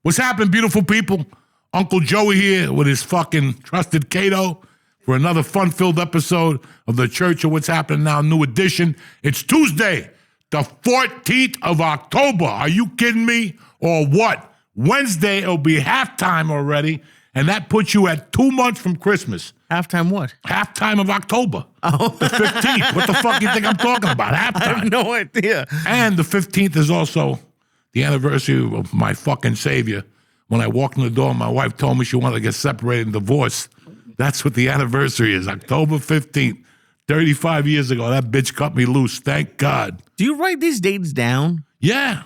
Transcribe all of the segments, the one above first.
What's happening, beautiful people? Uncle Joey here with his fucking trusted Cato for another fun-filled episode of the Church of What's Happening Now, new edition. It's Tuesday, the 14th of October. Are you kidding me? Or what? Wednesday, it'll be halftime already, and that puts you at 2 months from Christmas. Halftime what? Halftime of October. Oh. The 15th. What the fuck do you think I'm talking about? Halftime. I have no idea. And the 15th is also the anniversary of my fucking savior. When I walked in the door, my wife told me she wanted to get separated and divorced. That's what the anniversary is, October 15th. 35 years ago, that bitch cut me loose. Thank God. Do you write these dates down? Yeah.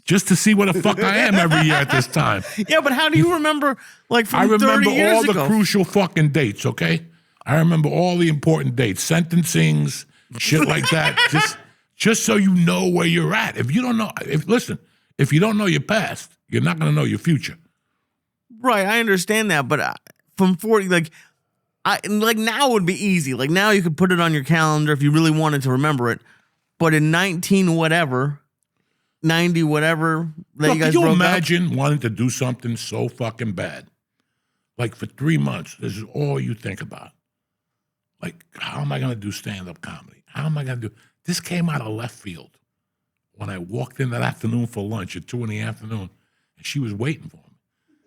Just to see what the fuck I am every year at this time. Yeah, but how do you remember, like, from 30 years ago? I remember all the crucial fucking dates, okay? I remember all the important dates, sentencings, shit like that. Just so you know where you're at. If you don't know, if you don't know your past, you're not going to know your future. Right, I understand that, but from 40, now would be easy. Like, now you could put it on your calendar if you really wanted to remember it. But in 19 whatever, 90 whatever, that you guys broke up. Can you imagine wanting to do something so fucking bad? Like, for 3 months, this is all you think about. Like, how am I going to do stand-up comedy? How am I going to do... This came out of left field when I walked in that afternoon for lunch at 2 p.m, and she was waiting for me.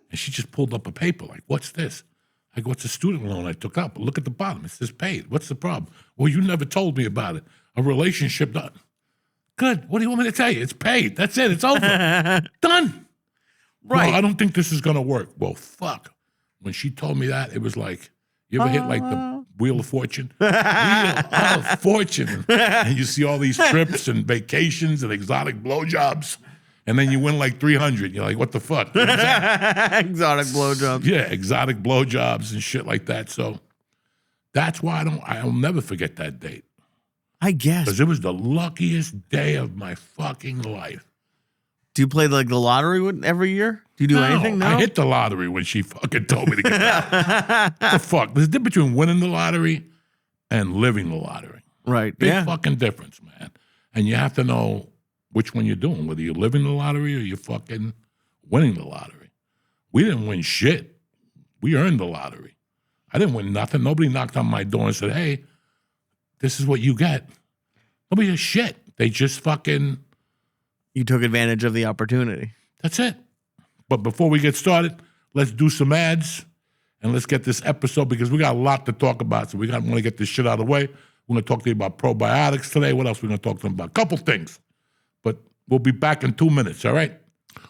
And she just pulled up a paper like, what's this? I go, it's a student loan I took out. But look at the bottom. It says paid. What's the problem? Well, you never told me about it. A relationship done. Good. What do you want me to tell you? It's paid. That's it. It's over. Done. Right. Well, I don't think this is going to work. Well, fuck. When she told me that, it was like, you ever hit like the Wheel of Fortune? Wheel of Fortune. And you see all these trips and vacations and exotic blowjobs. And then you win like 300. You're like, what the fuck? You know what exotic blowjobs. Yeah, exotic blowjobs and shit like that. So that's why I'll never forget that date. I guess. Because it was the luckiest day of my fucking life. Do you play like the lottery every year? Do you do anything? No, I hit the lottery when she fucking told me to get that. What the fuck? There's a difference between winning the lottery and living the lottery. Right. Big fucking difference, man. And you have to know which one you're doing, whether you're living the lottery or you're fucking winning the lottery. We didn't win shit. We earned the lottery. I didn't win nothing. Nobody knocked on my door and said, hey, this is what you get. Nobody did shit. They just fucking... You took advantage of the opportunity. That's it. But before we get started, let's do some ads and let's get this episode because we got a lot to talk about. So we want to get this shit out of the way. We're going to talk to you about probiotics today. What else are we going to talk to them about? A couple things. But we'll be back in 2 minutes, all right?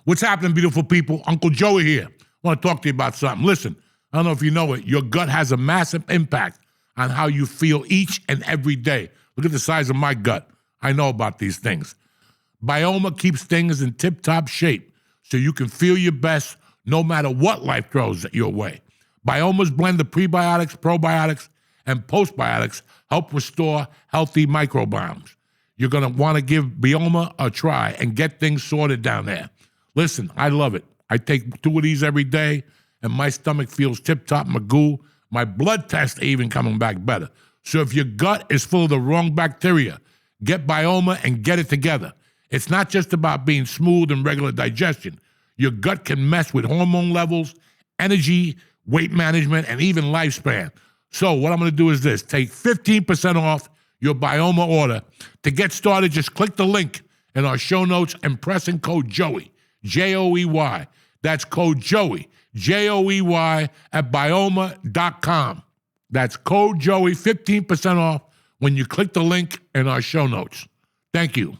What's happening, beautiful people? Uncle Joey here. I want to talk to you about something. Listen, I don't know if you know it. Your gut has a massive impact on how you feel each and every day. Look at the size of my gut. I know about these things. Bioma keeps things in tip-top shape so you can feel your best no matter what life throws your way. Bioma's blend of prebiotics, probiotics, and postbiotics help restore healthy microbiomes. You're going to want to give Bioma a try and get things sorted down there. Listen, I love it. I take 2 of these every day, and my stomach feels tip-top magoo. My blood tests are even coming back better. So if your gut is full of the wrong bacteria, get Bioma and get it together. It's not just about being smooth and regular digestion. Your gut can mess with hormone levels, energy, weight management, and even lifespan. So what I'm going to do is this. Take 15% off your Bioma order. To get started, just click the link in our show notes and press in code Joey, Joey. That's code Joey, Joey at Bioma.com. That's code Joey, 15% off when you click the link in our show notes. Thank you.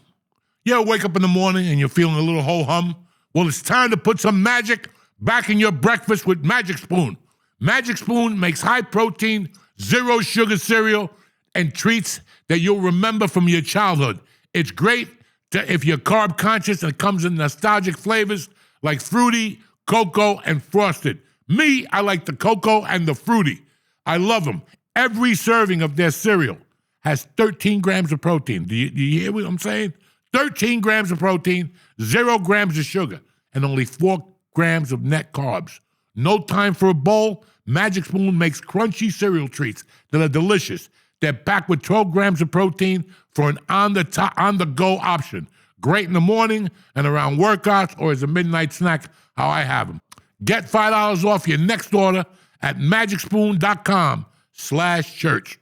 You ever wake up in the morning and you're feeling a little ho-hum? Well, it's time to put some magic back in your breakfast with Magic Spoon. Magic Spoon makes high-protein, zero-sugar cereal and treats that you'll remember from your childhood. It's great if you're carb-conscious, and it comes in nostalgic flavors like fruity, cocoa, and frosted. Me, I like the cocoa and the fruity. I love them. Every serving of their cereal has 13 grams of protein. Do you hear what I'm saying? 13 grams of protein, 0 grams of sugar, and only 4 grams of net carbs. No time for a bowl? Magic Spoon makes crunchy cereal treats that are delicious. They're packed with 12 grams of protein for an on-the-go option. Great in the morning and around workouts or as a midnight snack, how I have them. Get $5 off your next order at magicspoon.com/church.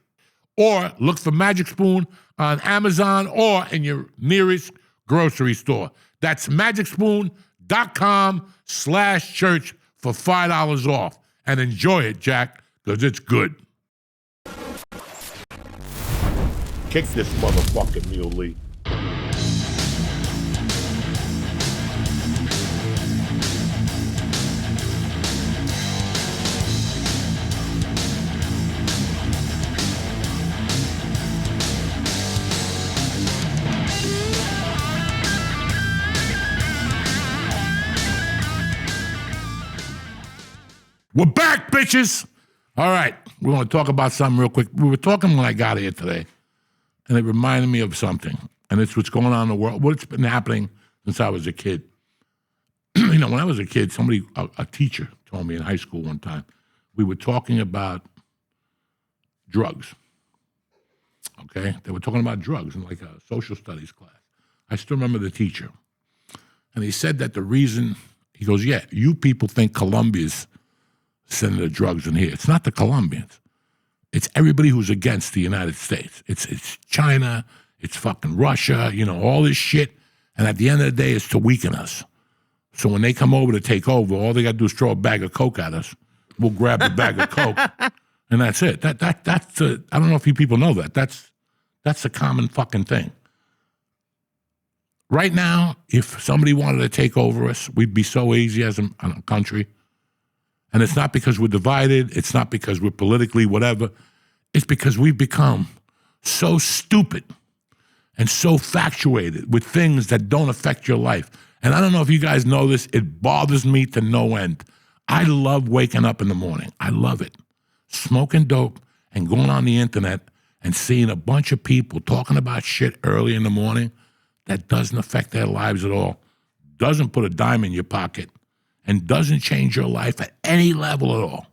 Or look for Magic Spoon on Amazon or in your nearest grocery store. That's magicspoon.com/church for $5 off. And enjoy it, Jack, because it's good. Kick this motherfucking meal, Lee. We're back, bitches. All right, we want to talk about something real quick. We were talking when I got here today, and it reminded me of something, and it's what's going on in the world, what's been happening since I was a kid. You know, when I was a kid, somebody, a teacher told me in high school one time, we were talking about drugs, okay? They were talking about drugs in like a social studies class. I still remember the teacher, and he said that the reason, he goes, yeah, you people think Colombia's sending the drugs in here. It's not the Colombians. It's everybody who's against the United States. It's China, it's fucking Russia, you know, all this shit. And at the end of the day, it's to weaken us. So when they come over to take over, all they got to do is throw a bag of Coke at us. We'll grab the bag of Coke, and that's it. That's I don't know if you people know that. That's a common fucking thing. Right now, if somebody wanted to take over us, we'd be so easy as a country. And it's not because we're divided. It's not because we're politically whatever. It's because we've become so stupid and so factuated with things that don't affect your life. And I don't know if you guys know this. It bothers me to no end. I love waking up in the morning. I love it. Smoking dope and going on the internet and seeing a bunch of people talking about shit early in the morning that doesn't affect their lives at all, doesn't put a dime in your pocket, and doesn't change your life at any level at all.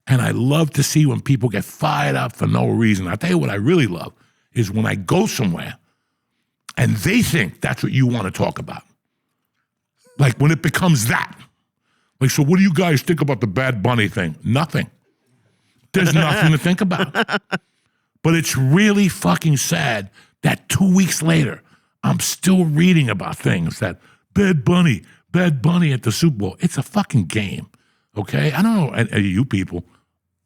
And I love to see when people get fired up for no reason. I'll tell you what I really love is when I go somewhere and they think that's what you want to talk about. Like when it becomes that. Like, so what do you guys think about the Bad Bunny thing? Nothing. There's nothing to think about. But it's really fucking sad that 2 weeks later, I'm still reading about things that Bad Bunny at the Super Bowl. It's a fucking game, okay? I don't know any of you people.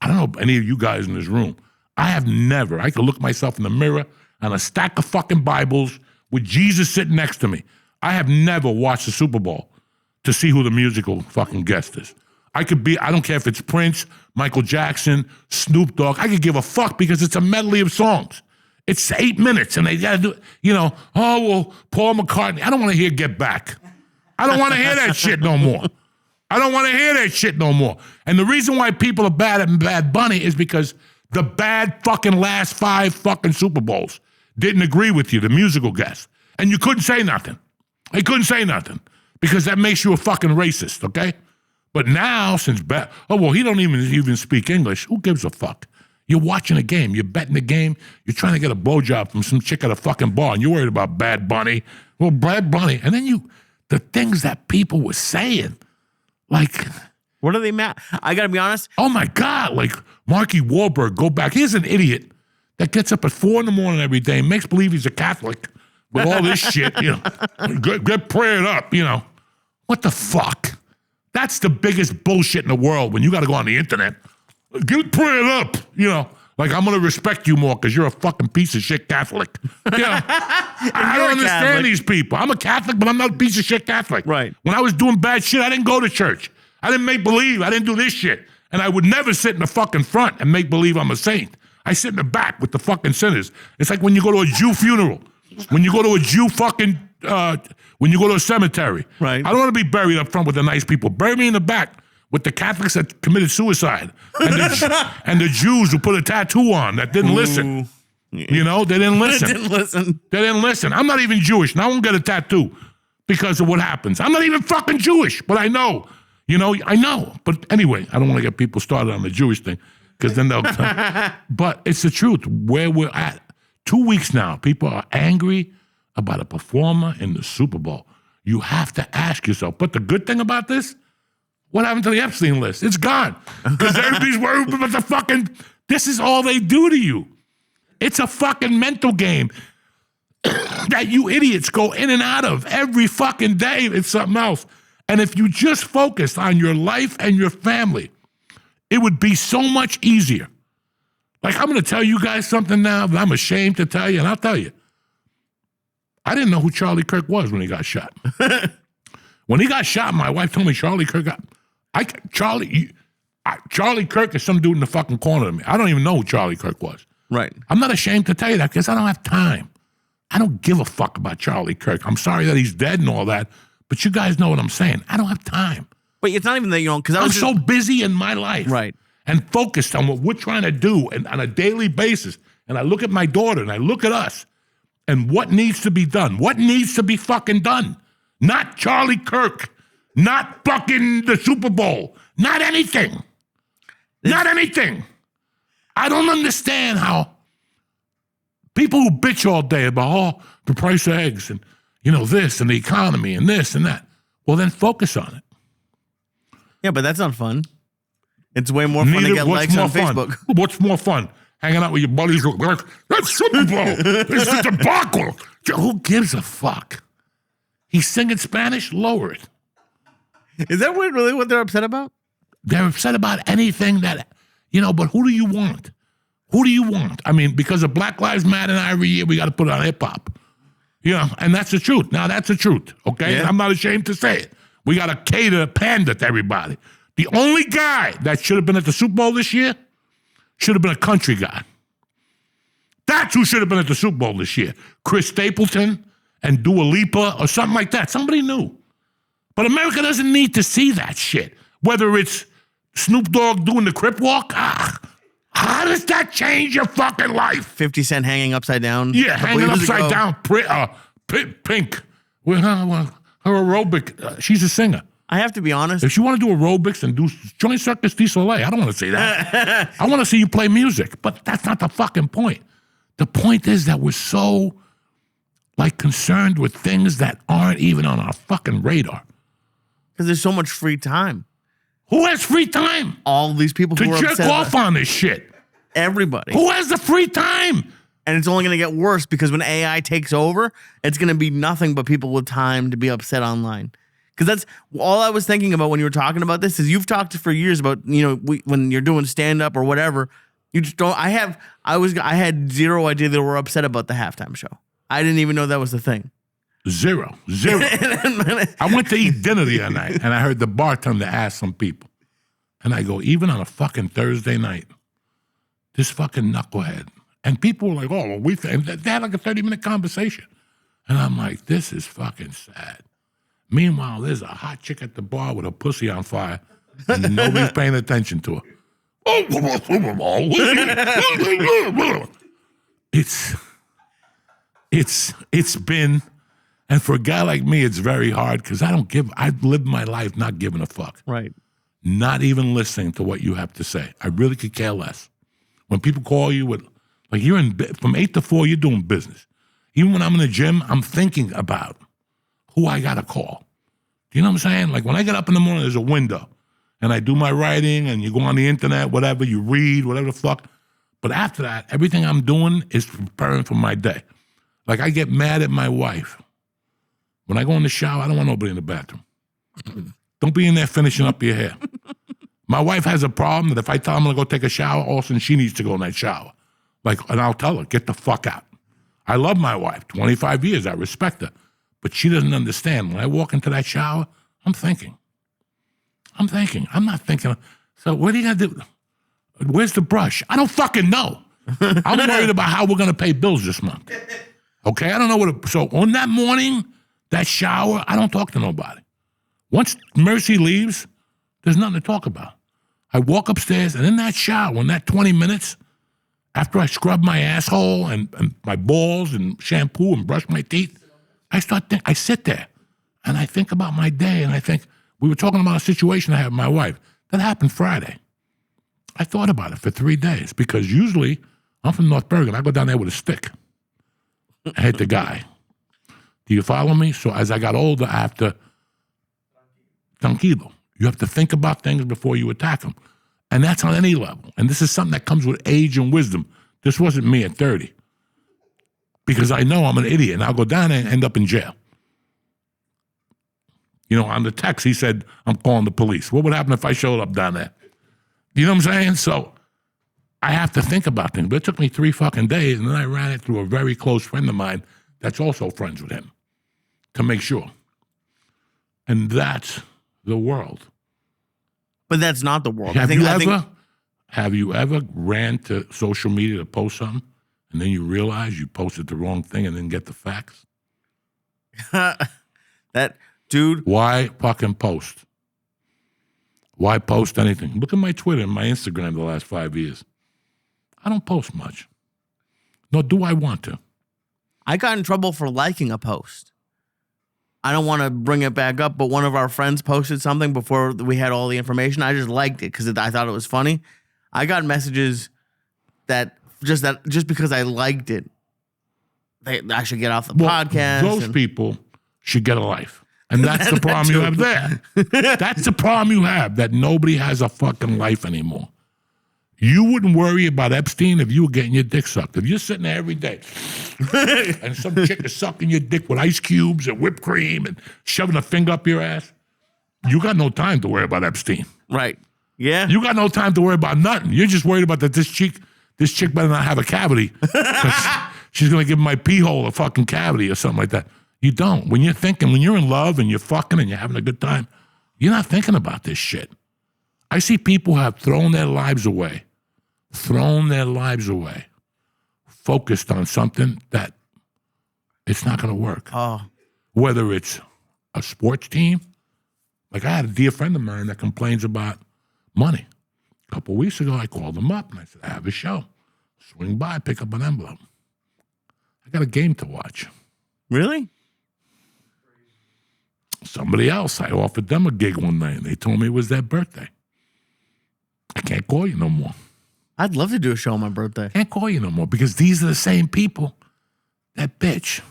I don't know any of you guys in this room. I could look myself in the mirror on a stack of fucking Bibles with Jesus sitting next to me. I have never watched the Super Bowl to see who the musical fucking guest is. I don't care if it's Prince, Michael Jackson, Snoop Dogg. I could give a fuck because it's a medley of songs. It's 8 minutes and they got to do, Paul McCartney. I don't want to hear Get Back. I don't want to hear that shit no more. And the reason why people are bad at Bad Bunny is because the bad fucking last 5 fucking Super Bowls didn't agree with you, the musical guest. And you couldn't say nothing. They couldn't say nothing because that makes you a fucking racist, okay? But now, since he don't even speak English, who gives a fuck? You're watching a game. You're betting the game. You're trying to get a blowjob from some chick at a fucking bar, and you're worried about Bad Bunny. Well, Bad Bunny. And then the things that people were saying, like... What are they mad? I got to be honest. Oh, my God. Like, Marky Wahlberg, go back. Here's an idiot that gets up at 4 a.m. every day and makes believe he's a Catholic with all this shit, Get prayed up, What the fuck? That's the biggest bullshit in the world when you got to go on the internet. Get prayed up, Like, I'm going to respect you more because you're a fucking piece of shit Catholic. I don't understand these people. I'm a Catholic, but I'm not a piece of shit Catholic. Right. When I was doing bad shit, I didn't go to church. I didn't make believe. I didn't do this shit. And I would never sit in the fucking front and make believe I'm a saint. I sit in the back with the fucking sinners. It's like when you go to a Jew funeral. When you go to a Jew fucking, when you go to a cemetery. Right. I don't want to be buried up front with the nice people. Bury me in the back with the Catholics that committed suicide. And the Jews who put a tattoo on that didn't listen. They didn't listen. They didn't listen. I'm not even Jewish, and I won't get a tattoo because of what happens. I'm not even fucking Jewish, but I know. I know. But anyway, I don't want to get people started on the Jewish thing because then they'll... But it's the truth. Where we're at. 2 weeks now, people are angry about a performer in the Super Bowl. You have to ask yourself. But the good thing about this, what happened to the Epstein list? It's gone. Because everybody's worried about the fucking, this is all they do to you. It's a fucking mental game that you idiots go in and out of every fucking day. It's something else. And if you just focused on your life and your family, it would be so much easier. Like, I'm going to tell you guys something now that I'm ashamed to tell you, and I'll tell you. I didn't know who Charlie Kirk was when he got shot. When he got shot, my wife told me Charlie Kirk got... Charlie Kirk is some dude in the fucking corner of me. I don't even know who Charlie Kirk was. Right. I'm not ashamed to tell you that because I don't have time. I don't give a fuck about Charlie Kirk. I'm sorry that he's dead and all that, but you guys know what I'm saying. I don't have time. But it's not even that you don't, because I'm so busy in my life. Right. And focused on what we're trying to do and on a daily basis. And I look at my daughter and I look at us and what needs to be done. What needs to be fucking done? Not Charlie Kirk. Not fucking the Super Bowl. Not anything. Not anything. I don't understand how people who bitch all day about, the price of eggs and, this and the economy and this and that. Well, then focus on it. Yeah, but that's not fun. It's way more fun to get likes on Facebook. What's more fun? Hanging out with your buddies. That's Super Bowl. It's a debacle. Who gives a fuck? He's singing Spanish? Lower it. Is that really what they're upset about? They're upset about anything that, but who do you want? Who do you want? I mean, because of Black Lives Matter now every year, we got to put on hip-hop. And that's the truth. Now, that's the truth, okay? Yeah. And I'm not ashamed to say it. We got to pander to everybody. The only guy that should have been at the Super Bowl this year should have been a country guy. That's who should have been at the Super Bowl this year. Chris Stapleton and Dua Lipa or something like that. Somebody new. But America doesn't need to see that shit. Whether it's Snoop Dogg doing the Crip Walk, how does that change your fucking life? 50 Cent hanging upside down. Yeah, hanging upside down. Pink. With her aerobic. She's a singer. I have to be honest. If you want to do aerobics and join Circus du Soleil, I don't want to see that. I want to see you play music. But that's not the fucking point. The point is that we're so, concerned with things that aren't even on our fucking radar. Because there's so much free time. Who has free time? All these people who are to jerk off on this shit. Everybody. Who has the free time? And it's only going to get worse because when AI takes over, it's going to be nothing but people with time to be upset online. Because that's all I was thinking about when you were talking about this is you've talked for years about, when you're doing stand-up or whatever, you just don't, I had zero idea they were upset about the halftime show. I didn't even know that was the thing. Zero. I went to eat dinner the other night, and I heard the bartender ask some people. And I go, even on a fucking Thursday night, this fucking knucklehead. And people were like, oh, well, they had like a 30-minute conversation. And I'm like, this is fucking sad. Meanwhile, there's a hot chick at the bar with her pussy on fire, and nobody's paying attention to her. It's been... And for a guy like me, it's very hard because I've lived my life not giving a fuck. Right. Not even listening to what you have to say. I really could care less. When people call you with, you're from 8 to 4, you're doing business. Even when I'm in the gym, I'm thinking about who I got to call. Do you know what I'm saying? When I get up in the morning, there's a window. And I do my writing and you go on the internet, whatever, you read, whatever the fuck. But after that, everything I'm doing is preparing for my day. I get mad at my wife. When I go in the shower, I don't want nobody in the bathroom. Don't be in there finishing up your hair. My wife has a problem that if I tell her I'm going to go take a shower, all of a sudden she needs to go in that shower. And I'll tell her, get the fuck out. I love my wife, 25 years, I respect her. But she doesn't understand. When I walk into that shower, I'm thinking. I'm not thinking, so what are you going to do? Where's the brush? I don't fucking know. I'm worried about how we're going to pay bills this month. Okay, I don't know so on that morning, that shower, I don't talk to nobody. Once Mercy leaves, there's nothing to talk about. I walk upstairs, and in that shower, in that 20 minutes, after I scrub my asshole and my balls and shampoo and brush my teeth, I sit there, and I think about my day, and I think, we were talking about a situation I had with my wife. That happened Friday. I thought about it for 3 days, because usually, I'm from North Bergen, I go down there with a stick. I hit the guy. Do you follow me? So as I got older, I have to, tranquilo. You have to think about things before you attack them. And that's on any level. And this is something that comes with age and wisdom. This wasn't me at 30. Because I know I'm an idiot, and I'll go down and end up in jail. You know, on the text, he said, I'm calling the police. What would happen if I showed up down there? You know what I'm saying? So I have to think about things. But it took me 3 fucking days, and then I ran it through a very close friend of mine that's also friends with him to make sure. And that's the world. But that's not the world. Have you ever ran to social media to post something, and then you realize you posted the wrong thing and then get the facts? That, dude. Why fucking post? Why post anything? Look at my Twitter and my Instagram the last 5 years. I don't post much. Nor do I want to. I got in trouble for liking a post. I don't want to bring it back up, but one of our friends posted something before we had all the information. I just liked it because I thought it was funny. I got messages that just because I liked it, I should get off the podcast. Those people should get a life. And that's the problem you have there. That's the problem you have, that nobody has a fucking life anymore. You wouldn't worry about Epstein if you were getting your dick sucked. If you're sitting there every day and some chick is sucking your dick with ice cubes and whipped cream and shoving a finger up your ass, you got no time to worry about Epstein. Right. Yeah. You got no time to worry about nothing. You're just worried about that this chick better not have a cavity. She's going to give my pee hole a fucking cavity or something like that. You don't. When you're in love and you're fucking and you're having a good time, you're not thinking about this shit. I see people who have thrown their lives away, focused on something that it's not going to work. Oh. Whether it's a sports team, like I had a dear friend of mine that complains about money. A couple of weeks ago, I called him up and I said, I have a show. Swing by, pick up an envelope. I got a game to watch. Really? Somebody else, I offered them a gig one night and they told me it was their birthday. I can't call you no more. I'd love to do a show on my birthday. Can't call you no more because these are the same people. That bitch.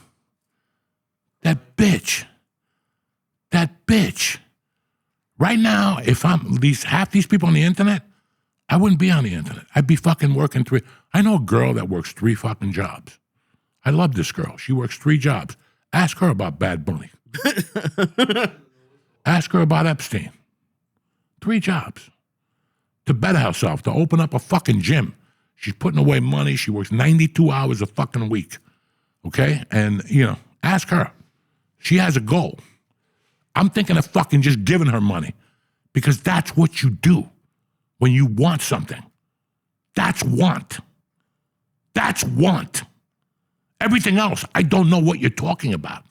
Right now, if I'm half these people on the internet, I wouldn't be on the internet. I'd be fucking working 3. I know a girl that works 3 fucking jobs. I love this girl. She works 3 jobs. Ask her about Bad Bunny. Ask her about Epstein. 3 jobs. To better herself, to open up a fucking gym. She's putting away money. She works 92 hours a fucking week. Okay? And, ask her. She has a goal. I'm thinking of fucking just giving her money because that's what you do when you want something. That's want. That's want. Everything else, I don't know what you're talking about.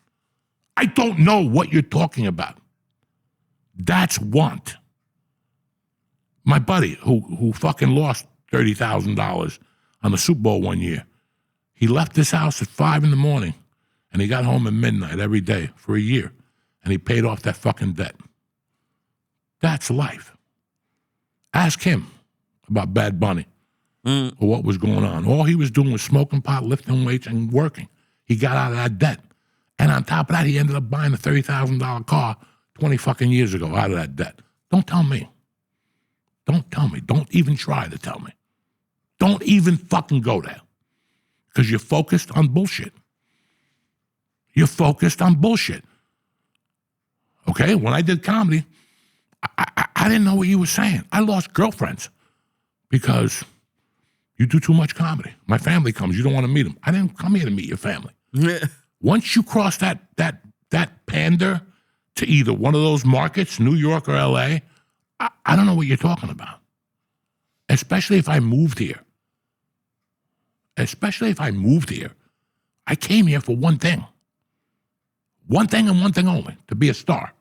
I don't know what you're talking about. That's want. My buddy who fucking lost $30,000 on the Super Bowl one year, he left his house at 5 a.m. and he got home at midnight every day for a year, and he paid off that fucking debt. That's life. Ask him about Bad Bunny or what was going on. All he was doing was smoking pot, lifting weights, and working. He got out of that debt. And on top of that, he ended up buying a $30,000 car 20 fucking years ago out of that debt. Don't tell me. Don't tell me. Don't even try to tell me. Don't even fucking go there. Because you're focused on bullshit. You're focused on bullshit. Okay? When I did comedy, I didn't know what you were saying. I lost girlfriends because you do too much comedy. My family comes. You don't want to meet them. I didn't come here to meet your family. Once you cross that pander to either one of those markets, New York or L.A., I don't know what you're talking about. Especially if I moved here. I came here for one thing. One thing and one thing only, to be a star.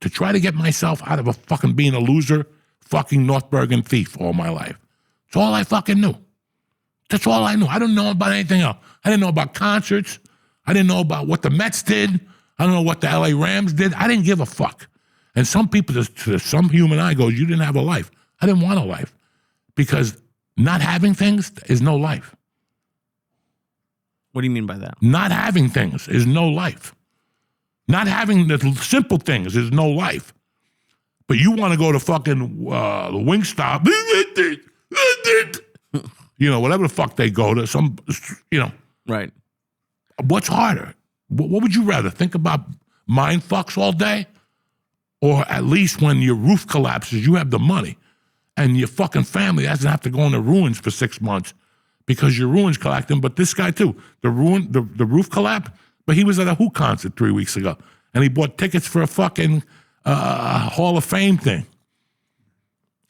To try to get myself out of a fucking being a loser, fucking North Bergen thief all my life. That's all I fucking knew. That's all I knew. I didn't know about anything else. I didn't know about concerts. I didn't know about what the Mets did. I don't know what the LA Rams did. I didn't give a fuck. And some people, to some human eye, goes, you didn't have a life. I didn't want a life. Because not having things is no life. What do you mean by that? Not having things is no life. Not having the simple things is no life. But you want to go to fucking the Wingstop, whatever the fuck they go to, Right. What's harder? What would you rather? Think about mind fucks all day? Or at least when your roof collapses, you have the money and your fucking family doesn't have to go in the ruins for 6 months because your ruins collecting. But this guy too, the roof collapsed, but he was at a Who concert 3 weeks ago and he bought tickets for a fucking Hall of Fame thing.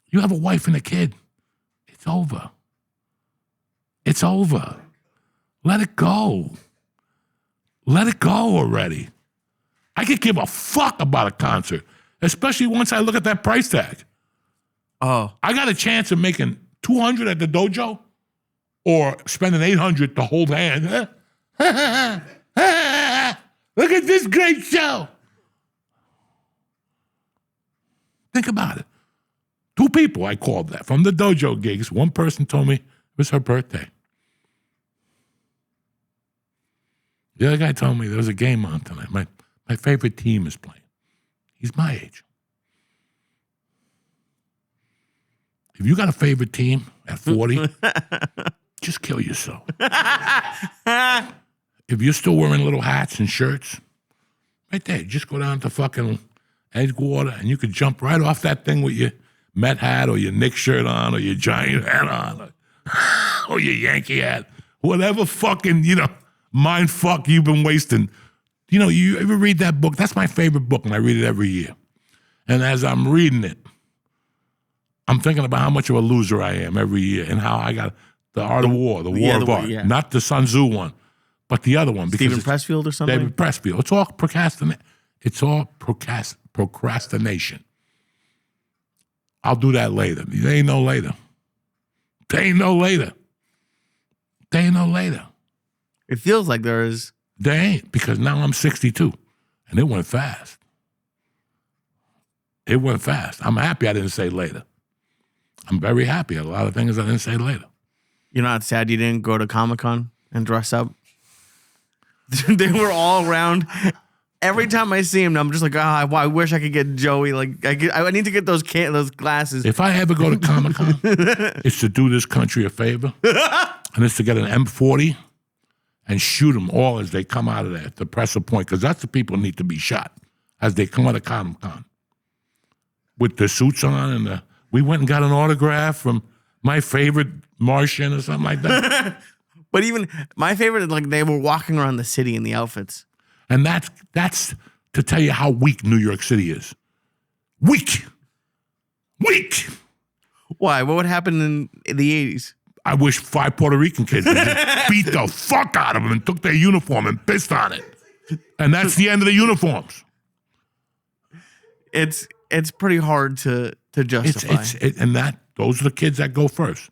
You have a wife and a kid. It's over. It's over. Let it go. Let it go already. I could give a fuck about a concert, especially once I look at that price tag. Oh. I got a chance of making $200 at the dojo or spending $800 to hold hands. Look at this great show. Think about it. 2 people I called that from the dojo gigs. One person told me it was her birthday. The other guy told me there was a game on tonight. My favorite team is playing. He's my age. If you got a favorite team at 40, just kill yourself. If you're still wearing little hats and shirts, right there, just go down to fucking Edgewater and you could jump right off that thing with your Met hat or your Knicks shirt on or your Giant hat on or your Yankee hat. Whatever fucking, mind fuck you've been wasting. You ever read that book? That's my favorite book, and I read it every year. And as I'm reading it, I'm thinking about how much of a loser I am every year and how I got the Art of War, the War of Art. Yeah. Not the Sun Tzu one, but the other one. Stephen Pressfield or something? David Pressfield. It's all procrastination. I'll do that later. There ain't no later. There ain't no later. There ain't no later. It feels like there is. There ain't, because now I'm 62, and it went fast. It went fast. I'm happy I didn't say later. I'm very happy. A lot of things I didn't say later. You're not sad you didn't go to Comic-Con and dress up? They were all around. Every time I see him, I'm just like, I wish I could get Joey. Like, I need to get those glasses. If I ever go to Comic-Con, it's to do this country a favor, and it's to get an M40 and shoot them all as they come out of there to press a point, because that's the people who need to be shot as they come out of Comic-Con with the suits on. And we went and got an autograph from my favorite Martian or something like that. But even my favorite, like, they were walking around the city in the outfits. And that's to tell you how weak New York City is. Weak. Why? What would happen in the 80s? I wish 5 Puerto Rican kids would just beat the fuck out of them and took their uniform and pissed on it. And that's the end of the uniforms. It's pretty hard to justify. Those are the kids that go first.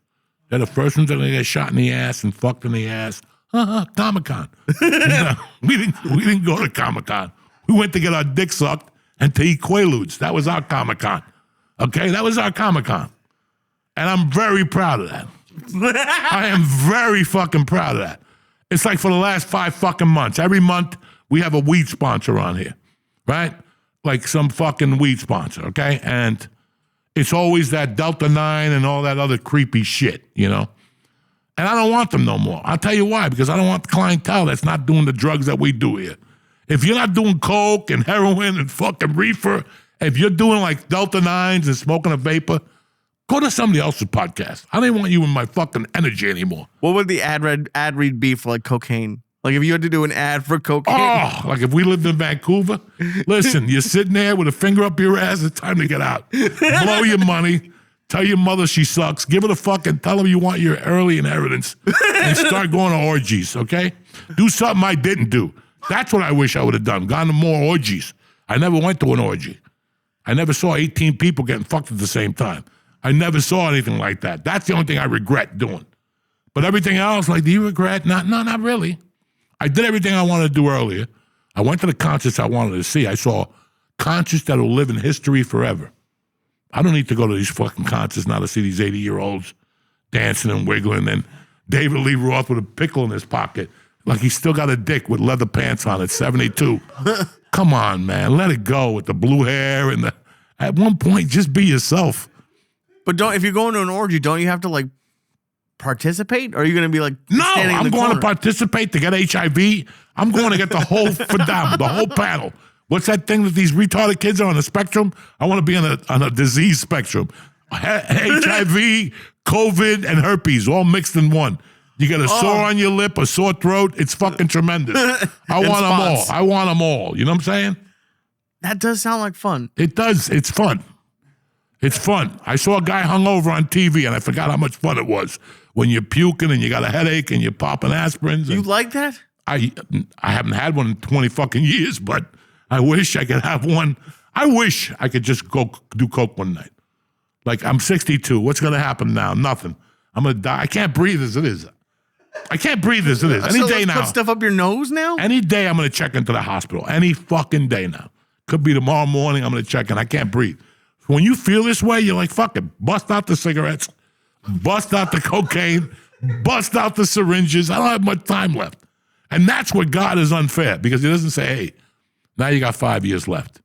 They're the first ones that are gonna get shot in the ass and fucked in the ass. Comic-Con. We didn't go to Comic-Con. We went to get our dick sucked and to eat Quaaludes. That was our Comic-Con. Okay, that was our Comic-Con. And I'm very proud of that. I am very fucking proud of that. It's like for the last 5 fucking months. Every month we have a weed sponsor on here, right? Like some fucking weed sponsor, okay? And it's always that Delta 9 and all that other creepy shit, And I don't want them no more. I'll tell you why, because I don't want the clientele that's not doing the drugs that we do here. If you're not doing coke and heroin and fucking reefer, if you're doing like Delta 9s and smoking a vapor, go to somebody else's podcast. I don't want you in my fucking energy anymore. What would the ad read be for like cocaine? Like if you had to do an ad for cocaine? Oh, like if we lived in Vancouver, listen, you're sitting there with a finger up your ass, it's time to get out. Blow your money. Tell your mother she sucks. Give her the fucking, tell her you want your early inheritance and start going to orgies, okay? Do something I didn't do. That's what I wish I would have done, gone to more orgies. I never went to an orgy. I never saw 18 people getting fucked at the same time. I never saw anything like that. That's the only thing I regret doing. But everything else, like, do you regret? No, not really. I did everything I wanted to do earlier. I went to the concerts I wanted to see. I saw concerts that will live in history forever. I don't need to go to these fucking concerts now to see these 80-year-olds dancing and wiggling and David Lee Roth with a pickle in his pocket like he's still got a dick with leather pants on at 72. Come on, man. Let it go with the blue hair and at one point, just be yourself. But if you're going to an orgy, don't you have to like participate? Or are you going to be like, no, standing in I'm the going corner? to participate to get HIV. I'm going to get the whole for them, the whole panel. What's that thing that these retarded kids are on the spectrum? I want to be on a disease spectrum. HIV, COVID, and herpes all mixed in one. You get a sore on your lip, a sore throat. It's fucking tremendous. I want them all. I want them all. You know what I'm saying? That does sound like fun. It does. It's fun. It's fun. I saw a guy hungover on TV, and I forgot how much fun it was. When you're puking and you got a headache and you're popping aspirins. You like that? I haven't had one in 20 fucking years, but I wish I could have one. I wish I could just go do coke one night. Like, I'm 62. What's going to happen now? Nothing. I'm going to die. I can't breathe as it is. Any day now. Put stuff up your nose now? Any day I'm going to check into the hospital. Any fucking day now. Could be tomorrow morning I'm going to check in. I can't breathe. When you feel this way, you're like, fuck it. Bust out the cigarettes. Bust out the cocaine. Bust out the syringes. I don't have much time left. And that's what God is unfair, because he doesn't say, hey, now you got 5 years left.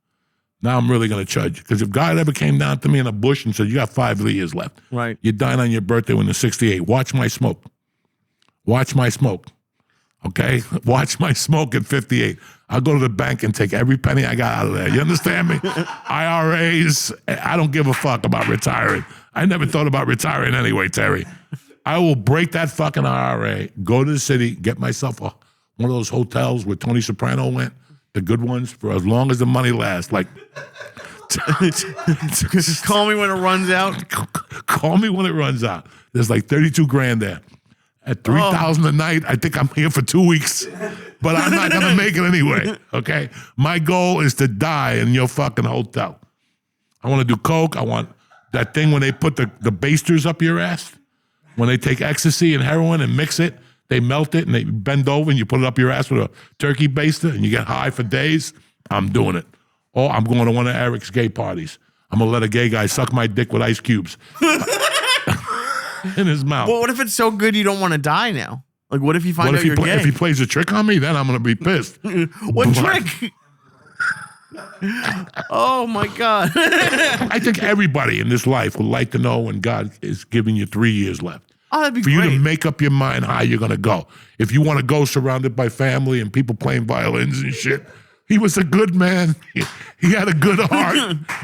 Now I'm really going to judge you. Because if God ever came down to me in a bush and said, you got 5 years left. Right. You're dying on your birthday when you're 68. Watch my smoke. Watch my smoke. Okay? Watch my smoke at 58. I'll go to the bank and take every penny I got out of there. You understand me? IRAs, I don't give a fuck about retiring. I never thought about retiring anyway, Terry. I will break that fucking IRA, go to the city, get myself one of those hotels where Tony Soprano went, the good ones, for as long as the money lasts. Like, call me when it runs out. Call me when it runs out. There's like 32 grand there. At 3,000 a night, I think I'm here for 2 weeks, but I'm not going to make it anyway, okay? My goal is to die in your fucking hotel. I want to do coke. I want that thing when they put the basters up your ass, when they take ecstasy and heroin and mix it, they melt it and they bend over and you put it up your ass with a turkey baster and you get high for days. I'm doing it. Or I'm going to one of Eric's gay parties. I'm going to let a gay guy suck my dick with ice cubes. In his mouth. Well, what if it's so good you don't want to die now? Like, what if you find out you're gay? If he plays a trick on me, then I'm going to be pissed. What trick? Oh, my God. I think everybody in this life would like to know when God is giving you 3 years left. Oh, that'd be For great. you to make up your mind how you're going to go. If you want to go surrounded by family and people playing violins and shit, he was a good man. He had a good heart.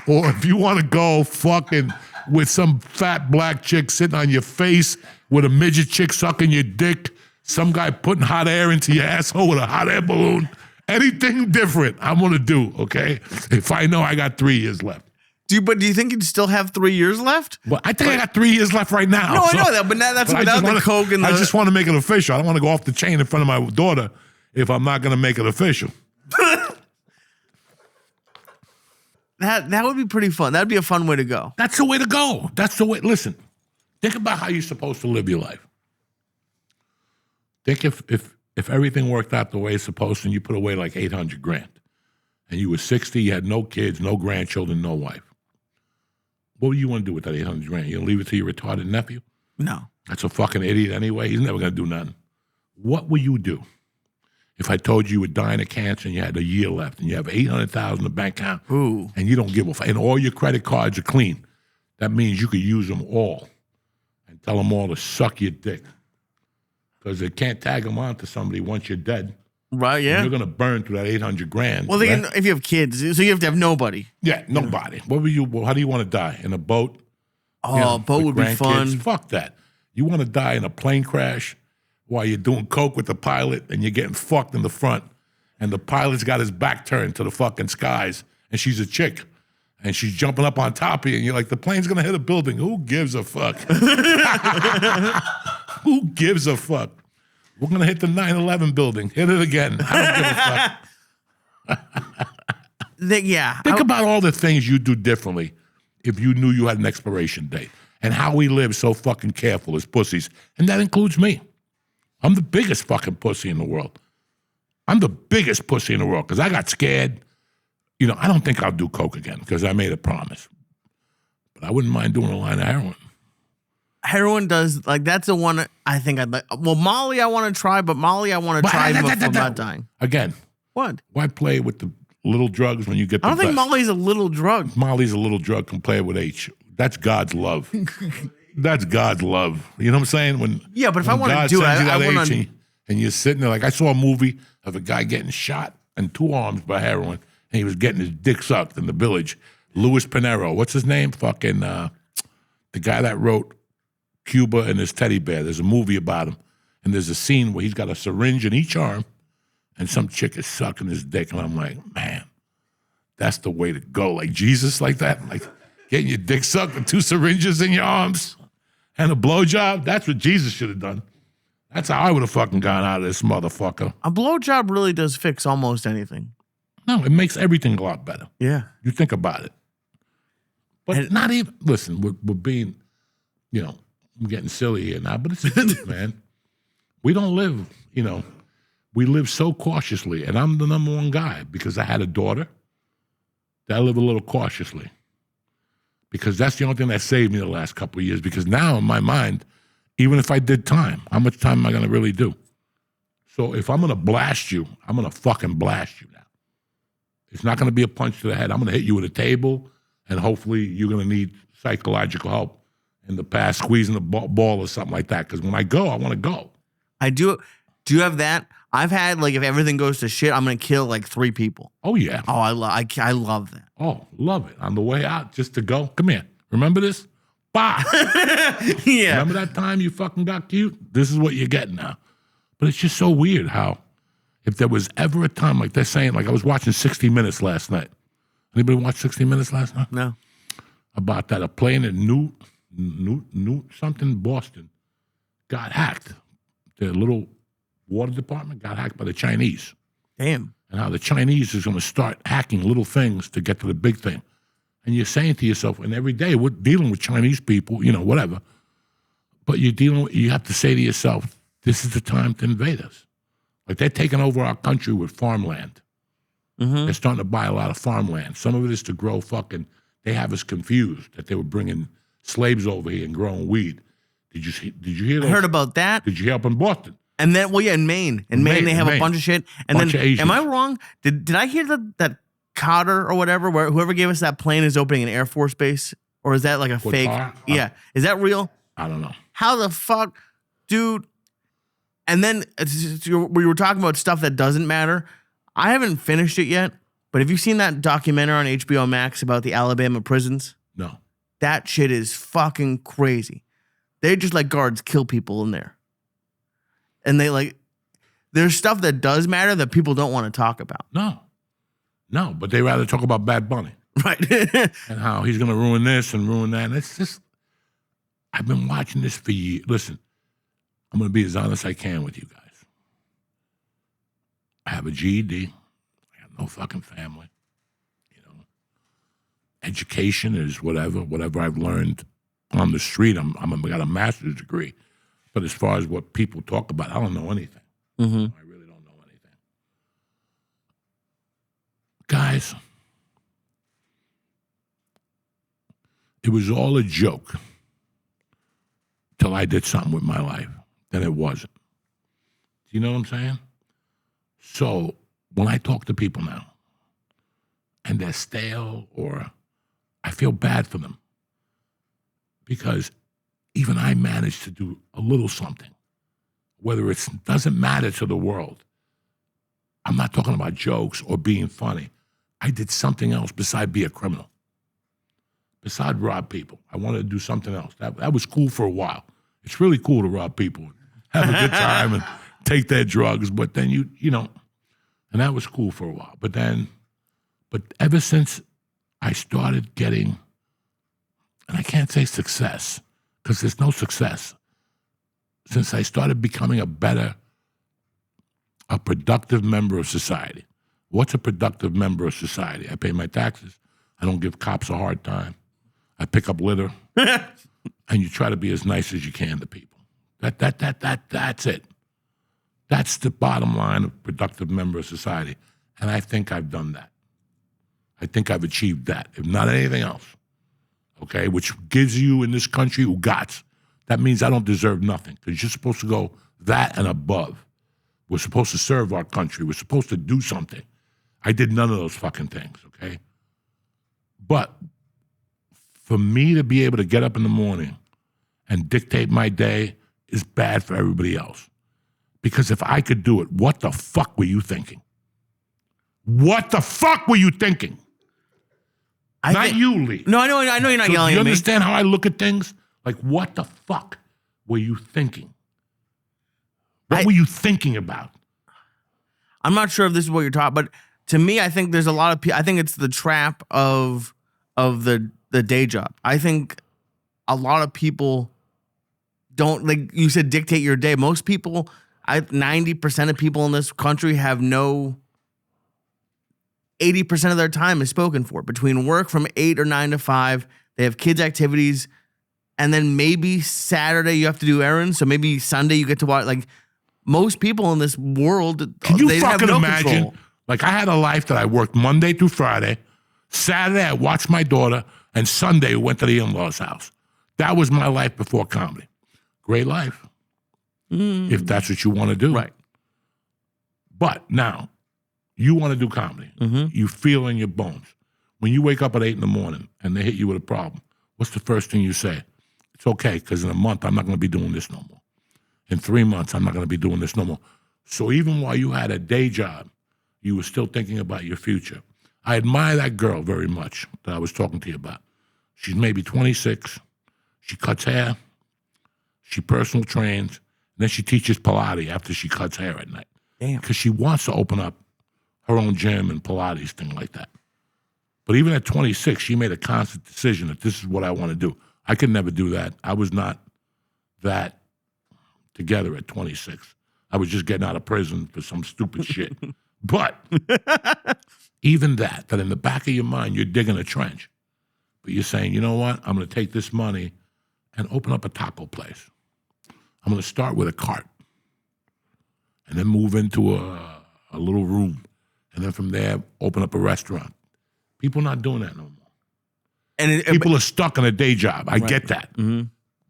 Or if you want to go fucking with some fat black chick sitting on your face with a midget chick sucking your dick, some guy putting hot air into your asshole with a hot air balloon, anything different, I'm going to do, okay? If I know I got 3 years left. But do you think you'd still have 3 years left? Well, I think I got 3 years left right now. No, I know that, but that's without the coke and the... I just want to make it official. I don't want to go off the chain in front of my daughter if I'm not going to make it official. That would be pretty fun. That'd be a fun way to go. That's the way to go. That's the way. Listen, think about how you're supposed to live your life. Think if everything worked out the way it's supposed to and you put away like 800 grand and you were 60, you had no kids, no grandchildren, no wife. What would you want to do with that 800 grand? You gonna leave it to your retarded nephew? No. That's a fucking idiot anyway. He's never going to do nothing. What would you do if I told you were dying of cancer and you had a year left and you have $800,000 in the bank account and you don't give a fuck and all your credit cards are clean? That means you could use them all and tell them all to suck your dick because they can't tag them on to somebody once you're dead. Right, yeah. You're going to burn through that 800 grand. Well, right? if you have kids, so you have to have nobody. Yeah, nobody. What would you? How do you want to die? In a boat? Oh, a boat would be fun. Fuck that. You want to die in a plane crash while you're doing coke with the pilot and you're getting fucked in the front and the pilot's got his back turned to the fucking skies and she's a chick and she's jumping up on top of you and you're like, the plane's going to hit a building. Who gives a fuck? Who gives a fuck? We're going to hit the 9/11 building. Hit it again. I don't give a fuck. Yeah. Think about all the things you'd do differently if you knew you had an expiration date and how we live so fucking careful as pussies. And that includes me. I'm the biggest fucking pussy in the world. I'm the biggest pussy in the world because I got scared. You know, I don't think I'll do coke again because I made a promise. But I wouldn't mind doing a line of heroin. heroin does, like, that's the one I think I'd like. Well, Molly I want to try, but Molly I want to try even if I'm not dying. Again, what? Why play with the little drugs when you get the I don't think best? Molly's a little drug. Molly's a little drug compared with H. That's God's love. That's God's love. You know what I'm saying? When Yeah, but if I when want to God do it, sends you I that want H to. and you're sitting there, like I saw a movie of a guy getting shot in 2 arms by heroin, and he was getting his dick sucked in the village. Louis Pinero, what's his name? Fucking the guy that wrote Cuba and his teddy bear. There's a movie about him, and there's a scene where he's got a syringe in each arm, and some chick is sucking his dick, and I'm like, man, that's the way to go. Like Jesus, like that, like getting your dick sucked with 2 syringes in your arms and a blowjob. That's what Jesus should have done. That's how I would have fucking gone out of this motherfucker. A blowjob really does fix almost anything. No, it makes everything a lot better. Yeah. You think about it. But not even, listen, we're being, I'm getting silly here now, but it's the truth, man. We don't live, we live so cautiously. And I'm the number one guy because I had a daughter that I live a little cautiously. Because that's the only thing that saved me the last couple of years. Because now in my mind, even if I did time, how much time am I going to really do? So if I'm going to blast you, I'm going to fucking blast you now. It's not going to be a punch to the head. I'm going to hit you with a table, and hopefully you're going to need psychological help in the past, squeezing the ball or something like that. Because when I go, I want to go. I do. Do you have that? I've had, like, if everything goes to shit, I'm going to kill, like, 3 people. Oh, yeah. Oh, I love that. Oh, love it. On the way out, just to go. Come here. Remember this? Bah! Yeah. Remember that time you fucking got cute? This is what you're getting now. But it's just so weird how if there was ever a time, like they're saying, like I was watching 60 Minutes last night. Anybody watch 60 Minutes last night? No. About that. A plane in New something, Boston, got hacked. Their little water department got hacked by the Chinese. Damn. And how the Chinese is going to start hacking little things to get to the big thing. And you're saying to yourself, and every day we're dealing with Chinese people, whatever. But you have to say to yourself, this is the time to invade us. Like they're taking over our country with farmland. Mm-hmm. They're starting to buy a lot of farmland. Some of it is to grow they have us confused that they were bringing slaves over here and growing weed. Did you hear that? I heard about that. Did you hear up in Boston? And then, in Maine. In Maine, they have a bunch of shit. And bunch then, of Asians. am I wrong? Did I hear that Cotter or whatever, where whoever gave us that plane is opening an Air Force base? Or is that like a fake? Yeah. Is that real? I don't know. How the fuck, dude? And then we were talking about stuff that doesn't matter. I haven't finished it yet, but have you seen that documentary on HBO Max about the Alabama prisons? No. That shit is fucking crazy. They just let guards kill people in there. And there's stuff that does matter that people don't want to talk about. No, but they rather talk about Bad Bunny. Right. And how he's going to ruin this and ruin that. And it's just, I've been watching this for years. Listen, I'm going to be as honest as I can with you guys. I have a GED. I have no fucking family. Education is whatever I've learned on the street. I got a master's degree. But as far as what people talk about, I don't know anything. Mm-hmm. I really don't know anything. Guys, it was all a joke till I did something with my life. Then it wasn't. Do you know what I'm saying? So when I talk to people now and they're stale or I feel bad for them because even I managed to do a little something, whether it doesn't matter to the world. I'm not talking about jokes or being funny. I did something else besides be a criminal, besides rob people. I wanted to do something else. That was cool for a while. It's really cool to rob people, have a good time and take their drugs. But then and that was cool for a while. But ever since I started getting, and I can't say success, because there's no success. Since I started becoming a productive member of society. What's a productive member of society? I pay my taxes. I don't give cops a hard time. I pick up litter. And you try to be as nice as you can to people. That's it. That's the bottom line of productive member of society. And I think I've done that. I think I've achieved that, if not anything else. Okay, which gives you in this country ugats that means I don't deserve nothing because you're supposed to go that and above. We're supposed to serve our country. We're supposed to do something. I did none of those fucking things, okay? But for me to be able to get up in the morning and dictate my day is bad for everybody else. Because if I could do it, what the fuck were you thinking? What the fuck were you thinking? Not you, Lee. No, I know you're not yelling you at me. understand how I look at things? Like, what the fuck were you thinking? What were you thinking about? I'm not sure if this is what you're talking, but to me, I think there's a lot of people. I think it's the trap of the day job. I think a lot of people don't, like you said, dictate your day. Most people, 90% of people in this country have 80% of their time is spoken for between work from 8 or 9 to 5. They have kids' activities, and then maybe Saturday you have to do errands. So maybe Sunday you get to watch. Like most people in this world, can you they have fucking no imagine? control. Like I had a life that I worked Monday through Friday. Saturday I watched my daughter, and Sunday we went to the in-laws' house. That was my life before comedy. Great life, if that's what you want to do. Right. But now, you want to do comedy. You feel in your bones. When you wake up at 8 in the morning and they hit you with a problem, what's the first thing you say? It's okay, because in a month, I'm not going to be doing this no more. In 3 months, I'm not going to be doing this no more. So even while you had a day job, you were still thinking about your future. I admire that girl very much that I was talking to you about. She's maybe 26. She cuts hair. She personal trains. And then she teaches Pilates after she cuts hair at night. Damn. Because she wants to open up her own gym and Pilates, thing like that. But even at 26, she made a conscious decision that this is what I want to do. I could never do that. I was not that together at 26. I was just getting out of prison for some stupid shit. But even that in the back of your mind, you're digging a trench. But you're saying, you know what? I'm going to take this money and open up a taco place. I'm going to start with a cart and then move into a little room. And then from there, open up a restaurant. People not doing that no more. And people are stuck in a day job. I get that.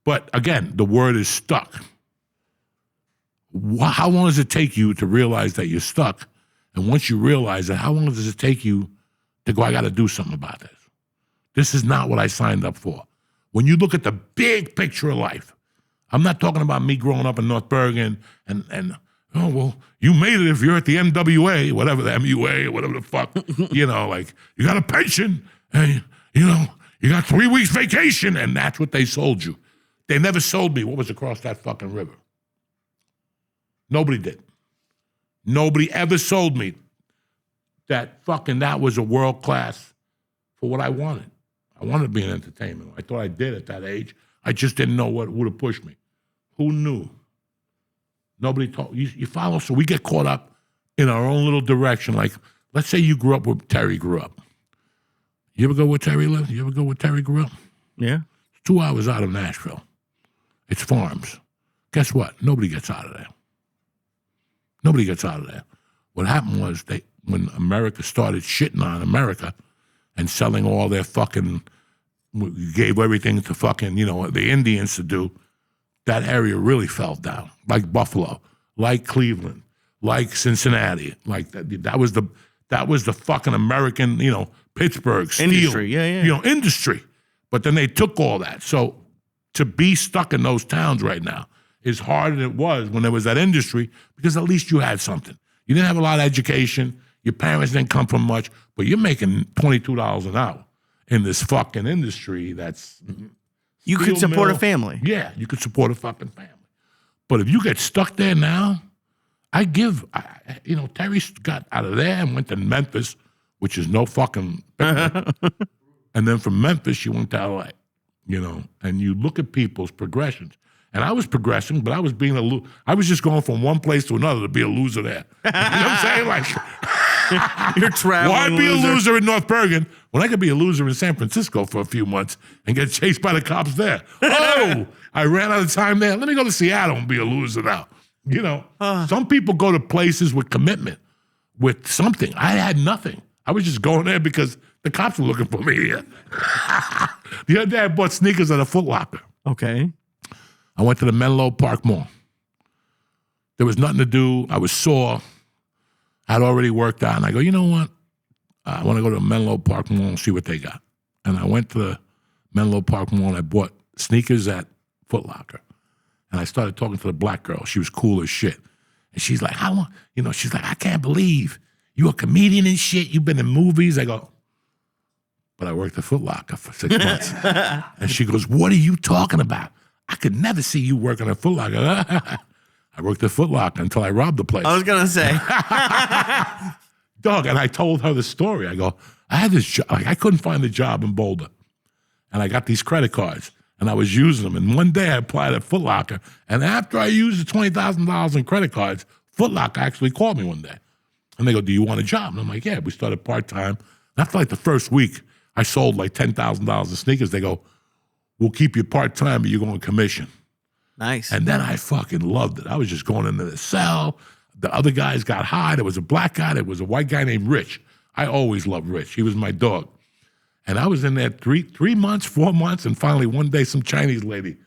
But again, the word is stuck. How long does it take you to realize that you're stuck? And once you realize that, how long does it take you to go, I got to do something about this? This is not what I signed up for. When you look at the big picture of life, I'm not talking about me growing up in North Bergen and oh, well, you made it if you're at the MWA, whatever, the MUA, whatever the fuck. You know, like, you got a pension, and, you know, you got 3 weeks vacation, and that's what they sold you. They never sold me what was across that fucking river. Nobody did. Nobody ever sold me that was a world class for what I wanted. I wanted to be in entertainment. I thought I did at that age. I just didn't know what would have pushed me. Who knew? Nobody told you follow. So we get caught up in our own little direction. Like, let's say you grew up where Terry grew up. You ever go where Terry lived? You ever go where Terry grew up? yeah. It's 2 hours out of Nashville. It's farms. Guess what? Nobody gets out of there. Nobody gets out of there. What happened was when America started shitting on America and selling all their fucking, gave everything to fucking, the Indians to do, that area really fell down. Like Buffalo, like Cleveland, like Cincinnati, like that was the fucking American, Pittsburgh steel, Industry, yeah. Industry. But then they took all that. So to be stuck in those towns right now is harder than it was when there was that industry, because at least you had something. You didn't have a lot of education. Your parents didn't come from much, but you're making $22 an hour in this fucking industry that's You could support a family. Yeah, you could support a fucking family. But if you get stuck there now, Terry got out of there and went to Memphis, which is no fucking picnic. And then from Memphis, she went to LA, and you look at people's progressions. And I was progressing, but I was I was just going from one place to another to be a loser there. You know what I'm saying? Like, you're traveling. Why be a loser in North Bergen when I could be a loser in San Francisco for a few months and get chased by the cops there? Oh, I ran out of time there. Let me go to Seattle and be a loser now. Some people go to places with commitment, with something. I had nothing. I was just going there because the cops were looking for me here. The other day I bought sneakers at a Foot Locker. Okay. I went to the Menlo Park Mall. There was nothing to do. I was sore. I'd already worked out. And I go, you know what? I want to go to the Menlo Park Mall and see what they got. And I went to the Menlo Park Mall and I bought sneakers at Foot Locker. And I started talking to the black girl. She was cool as shit. And she's like, how long? You know, she's like, I can't believe you're a comedian and shit. You've been in movies. I go, but I worked at Foot Locker for 6 months. And she goes, what are you talking about? I could never see you working at Foot Locker. I worked at Foot Locker until I robbed the place. I was going to say. Dog, and I told her the story. I go, I had this job. Like, I couldn't find a job in Boulder. And I got these credit cards. And I was using them. And one day I applied at Foot Locker. And after I used the $20,000 in credit cards, Foot Locker actually called me one day. And they go, do you want a job? And I'm like, yeah. We started part-time. And after like the first week, I sold like $10,000 in sneakers. They go, we'll keep you part-time, but you're going on commission. Nice. And then I fucking loved it. I was just going into the cell. The other guys got high. There was a black guy. There was a white guy named Rich. I always loved Rich. He was my dog. And I was in there 3 months, 4 months, and finally one day some Chinese lady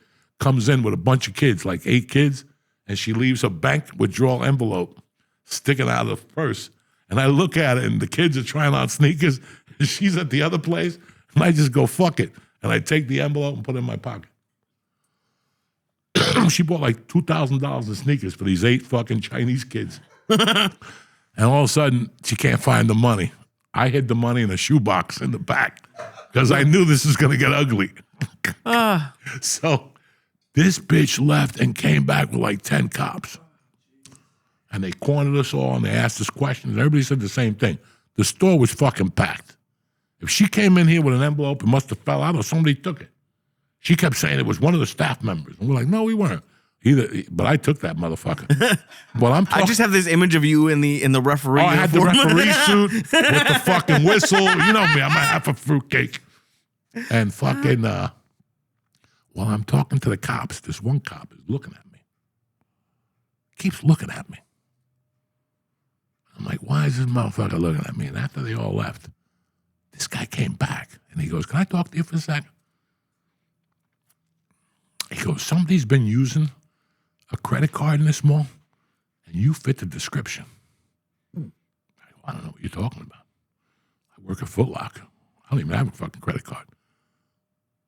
comes in with a bunch of kids, like 8 kids, and she leaves her bank withdrawal envelope sticking out of the purse. And I look at it, and the kids are trying on sneakers, and she's at the other place, and I just go, fuck it. And I take the envelope and put it in my pocket. She bought like $2,000 in sneakers for these 8 fucking Chinese kids. And all of a sudden, she can't find the money. I hid the money in a shoebox in the back because I knew this was going to get ugly. So this bitch left and came back with like 10 cops. And they cornered us all and they asked us questions. Everybody said the same thing. The store was fucking packed. If she came in here with an envelope, it must have fell out or somebody took it. She kept saying it was one of the staff members. And we're like, no, we weren't. But I took that motherfucker. Well, I just have this image of you in the referee. Oh, I had the referee suit with the fucking whistle. You know me, I'm a half a fruitcake. And fucking, while I'm talking to the cops, this one cop is looking at me. Keeps looking at me. I'm like, why is this motherfucker looking at me? And after they all left, this guy came back. And he goes, can I talk to you for a second? He goes, somebody's been using a credit card in this mall, and you fit the description. I go, I don't know what you're talking about. I work at Foot Locker. I don't even have a fucking credit card.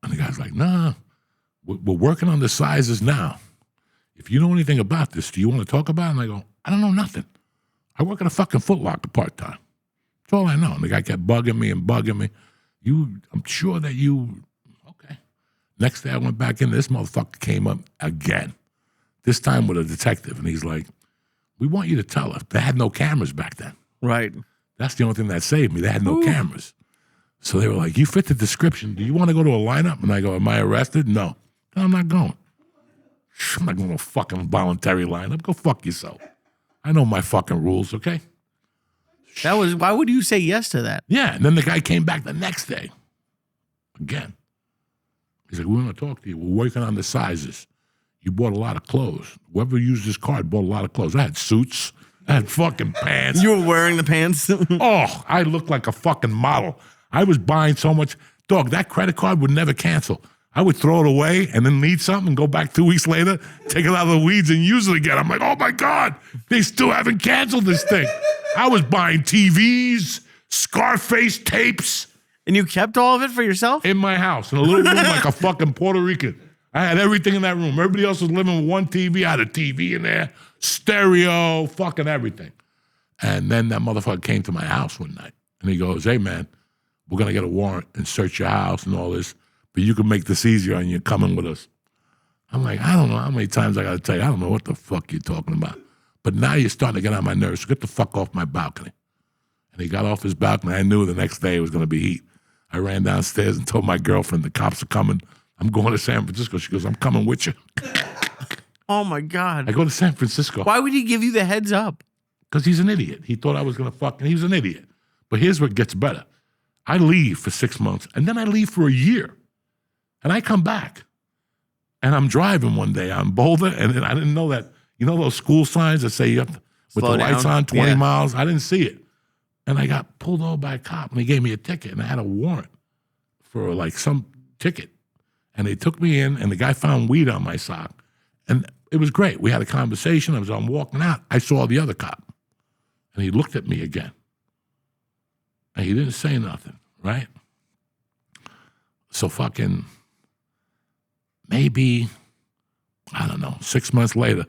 And the guy's like, nah, we're working on the sizes now. If you know anything about this, do you want to talk about it? And I go, I don't know nothing. I work at a fucking Foot Locker part-time. That's all I know. And the guy kept bugging me. I'm sure that you, okay. Next day I went back in. This motherfucker came up again. This time with a detective. And he's like, we want you to tell us. They had no cameras back then. Right. That's the only thing that saved me. They had no cameras. So they were like, you fit the description. Do you want to go to a lineup? And I go, am I arrested? No. I'm not going. I'm not going to a fucking voluntary lineup. Go fuck yourself. I know my fucking rules, okay? Why would you say yes to that? Yeah, and then the guy came back the next day. Again. He's like, we want to talk to you. We're working on the sizes. You bought a lot of clothes. Whoever used this card bought a lot of clothes. I had suits. I had fucking pants. You were wearing the pants? Oh, I looked like a fucking model. I was buying so much. Dog, that credit card would never cancel. I would throw it away and then need something and go back 2 weeks later, take it out of the weeds and use it again. I'm like, oh my God, they still haven't canceled this thing. I was buying TVs, Scarface tapes. And you kept all of it for yourself? In my house, in a little room like a fucking Puerto Rican. I had everything in that room. Everybody else was living with one TV. I had a TV in there, stereo, fucking everything. And then that motherfucker came to my house one night. And he goes, hey, man, we're going to get a warrant and search your house and all this. But you can make this easier and you're coming with us. I'm like, I don't know how many times I got to tell you. I don't know what the fuck you're talking about. But now you're starting to get on my nerves. So get the fuck off my balcony. And he got off his balcony. I knew the next day it was going to be heat. I ran downstairs and told my girlfriend the cops are coming. I'm going to San Francisco. She goes, I'm coming with you. Oh, my God. I go to San Francisco. Why would he give you the heads up? Because he's an idiot. He thought I was going to fucking, he was an idiot. But here's what gets better. I leave for 6 months, and then I leave for a year. And I come back. And I'm driving one day on Boulder, and I didn't know that, you know those school signs that say you have to, with the lights on, 20 miles? I didn't see it. And I got pulled over by a cop, and he gave me a ticket, and I had a warrant for like some ticket. And they took me in, and the guy found weed on my sock. And it was great. We had a conversation. I'm walking out. I saw the other cop. And he looked at me again. And he didn't say nothing, right? So fucking maybe, I don't know, 6 months later,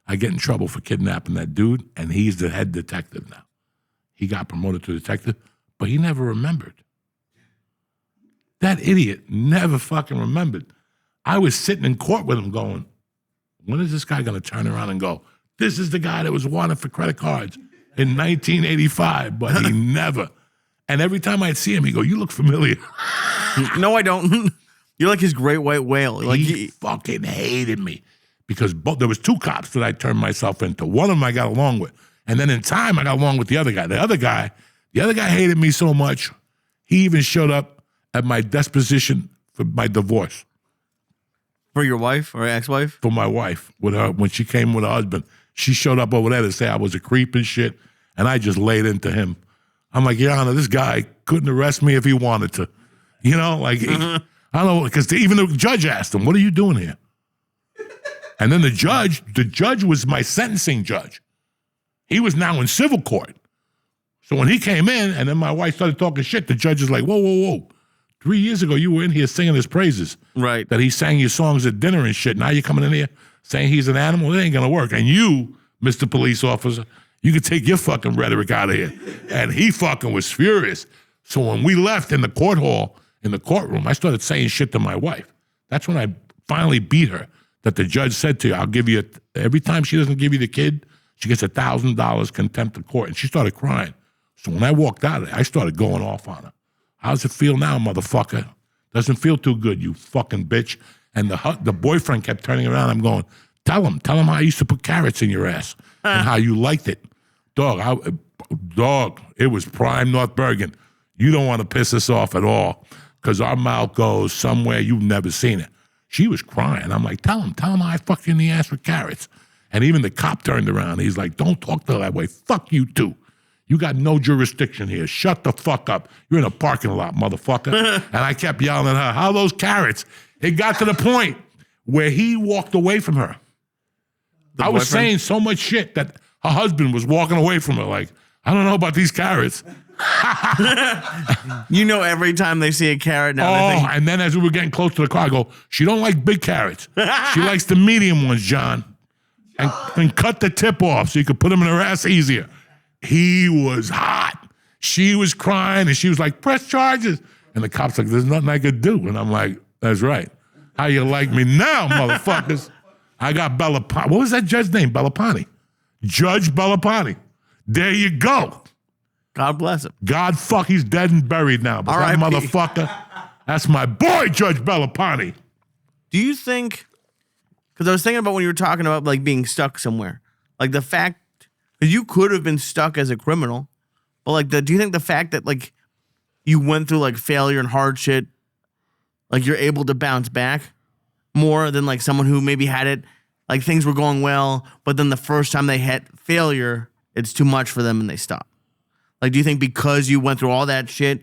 I get in trouble for kidnapping that dude, and he's the head detective now. He got promoted to detective, but he never remembered. That idiot never fucking remembered. I was sitting in court with him going, when is this guy going to turn around and go, this is the guy that was wanted for credit cards in 1985, but he never. And every time I'd see him, he'd go, you look familiar. No, I don't. You're like his great white whale. Like he fucking hated me because there was two cops that I turned myself into. One of them I got along with. And then in time, I got along with the other guy. The other guy hated me so much, he even showed up at my disposition for my divorce. For your wife or ex-wife? For my wife, with her when she came with her husband. She showed up over there to say I was a creep and shit, and I just laid into him. I'm like, Your Honor, this guy couldn't arrest me if he wanted to. You know, like, I don't know, because even the judge asked him, what are you doing here? And then the judge was my sentencing judge. He was now in civil court. So when he came in, and then my wife started talking shit, the judge is like, whoa, whoa, whoa. 3 years ago, you were in here singing his praises. Right. That he sang your songs at dinner and shit. Now you're coming in here saying he's an animal? It ain't going to work. And you, Mr. Police Officer, you can take your fucking rhetoric out of here. And he fucking was furious. So when we left in the court hall, in the courtroom, I started saying shit to my wife. That's when I finally beat her. That the judge said to you, I'll give you, every time she doesn't give you the kid, she gets $1,000 contempt of court. And she started crying. So when I walked out of there, I started going off on her. How's it feel now, motherfucker? Doesn't feel too good, you fucking bitch. And the boyfriend kept turning around. I'm going, tell him how I used to put carrots in your ass and how you liked it. Dog, it was prime North Bergen. You don't want to piss us off at all because our mouth goes somewhere you've never seen it. She was crying. I'm like, tell him how I fucked you in the ass with carrots. And even the cop turned around. He's like, don't talk to her that way. Fuck you too. You got no jurisdiction here. Shut the fuck up. You're in a parking lot, motherfucker. And I kept yelling at her, how those carrots? It got to the point where he walked away from her. I was saying so much shit that her husband was walking away from her like, I don't know about these carrots. You know, every time they see a carrot now. And then as we were getting close to the car, I go, she don't like big carrots. She likes the medium ones, John. And cut the tip off so you could put them in her ass easier. He was hot. She was crying, and she was like, press charges. And the cop's like, there's nothing I could do. And I'm like, that's right. How you like me now, motherfuckers? I got Bellapani. What was that judge's name? Bellapani. Judge Bellapani. There you go. God bless him. God fuck, he's dead and buried now. But that motherfucker, that's my boy, Judge Bellapani. Do you think, because I was thinking about when you were talking about like being stuck somewhere, like the fact, because you could have been stuck as a criminal, but like, do you think the fact that like you went through like failure and hardship, like you're able to bounce back more than like someone who maybe had it, like things were going well, but then the first time they hit failure, it's too much for them and they stop? Like, do you think because you went through all that shit,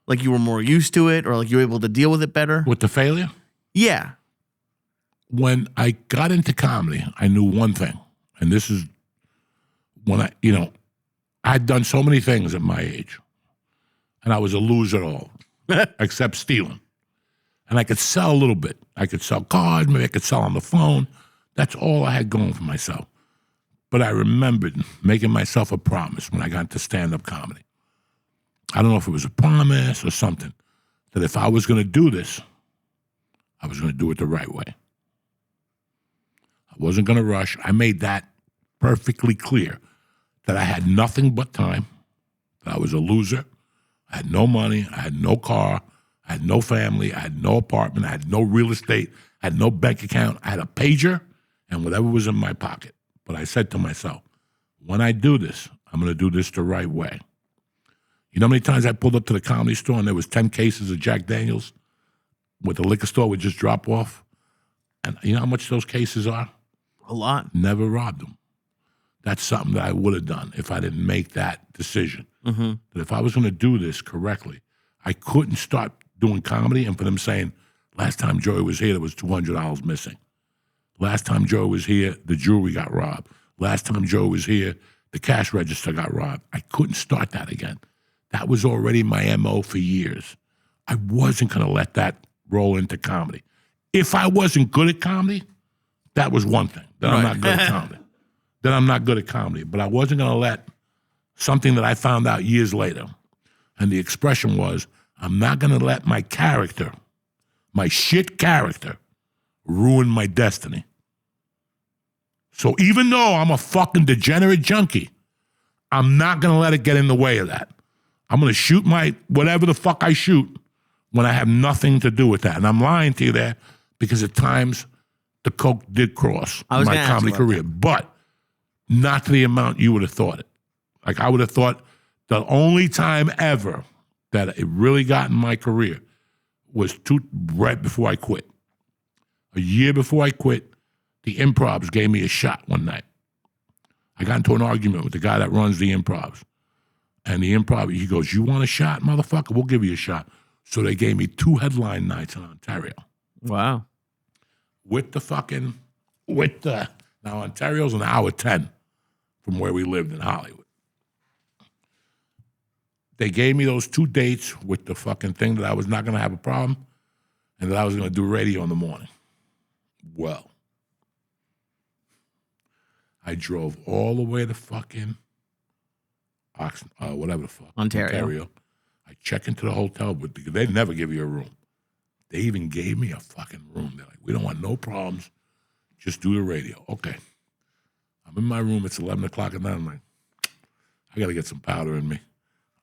like you were more used to it or like you were able to deal with it better? With the failure? Yeah. When I got into comedy, I knew one thing, and this is when I'd done so many things at my age, and I was a loser at all, except stealing. And I could sell a little bit. I could sell cards, maybe I could sell on the phone. That's all I had going for myself. But I remembered making myself a promise when I got into stand-up comedy. I don't know if it was a promise or something, that if I was going to do this, I was going to do it the right way. I wasn't going to rush. I made that perfectly clear, that I had nothing but time, that I was a loser, I had no money, I had no car, I had no family, I had no apartment, I had no real estate, I had no bank account, I had a pager and whatever was in my pocket. But I said to myself, when I do this, I'm going to do this the right way. You know how many times I pulled up to the Comedy Store and there was 10 cases of Jack Daniels with the liquor store would just drop off? And you know how much those cases are? A lot. Never robbed them. That's something that I would have done if I didn't make that decision. Mm-hmm. That if I was going to do this correctly, I couldn't start doing comedy and for them saying, last time Joey was here, there was $200 missing. Last time Joe was here, the jewelry got robbed. Last time Joe was here, the cash register got robbed. I couldn't start that again. That was already my MO for years. I wasn't going to let that roll into comedy. If I wasn't good at comedy, that was one thing. Then I'm not good at comedy. Then I'm not good at comedy. But I wasn't going to let something that I found out years later, and the expression was, I'm not going to let my character, my shit character, ruin my destiny. So even though I'm a fucking degenerate junkie, I'm not going to let it get in the way of that. I'm going to shoot my whatever the fuck I shoot when I have nothing to do with that. And I'm lying to you there because at times the coke did cross my comedy career, but not to the amount you would have thought it. Like I would have thought the only time ever that it really got in my career was right before I quit. A year before I quit, the Improvs gave me a shot one night. I got into an argument with the guy that runs the Improvs. And the Improv, he goes, you want a shot, motherfucker? We'll give you a shot. So they gave me 2 headline nights in Ontario. Wow. Now Ontario's an hour 10 from where we lived in Hollywood. They gave me those 2 dates with the fucking thing that I was not going to have a problem and that I was going to do radio in the morning. Well, I drove all the way to fucking whatever the fuck. Ontario. I check into the hotel, but they never give you a room. They even gave me a fucking room. They're like, we don't want no problems. Just do the radio. Okay. I'm in my room. It's 11 o'clock at night. I'm like, I got to get some powder in me.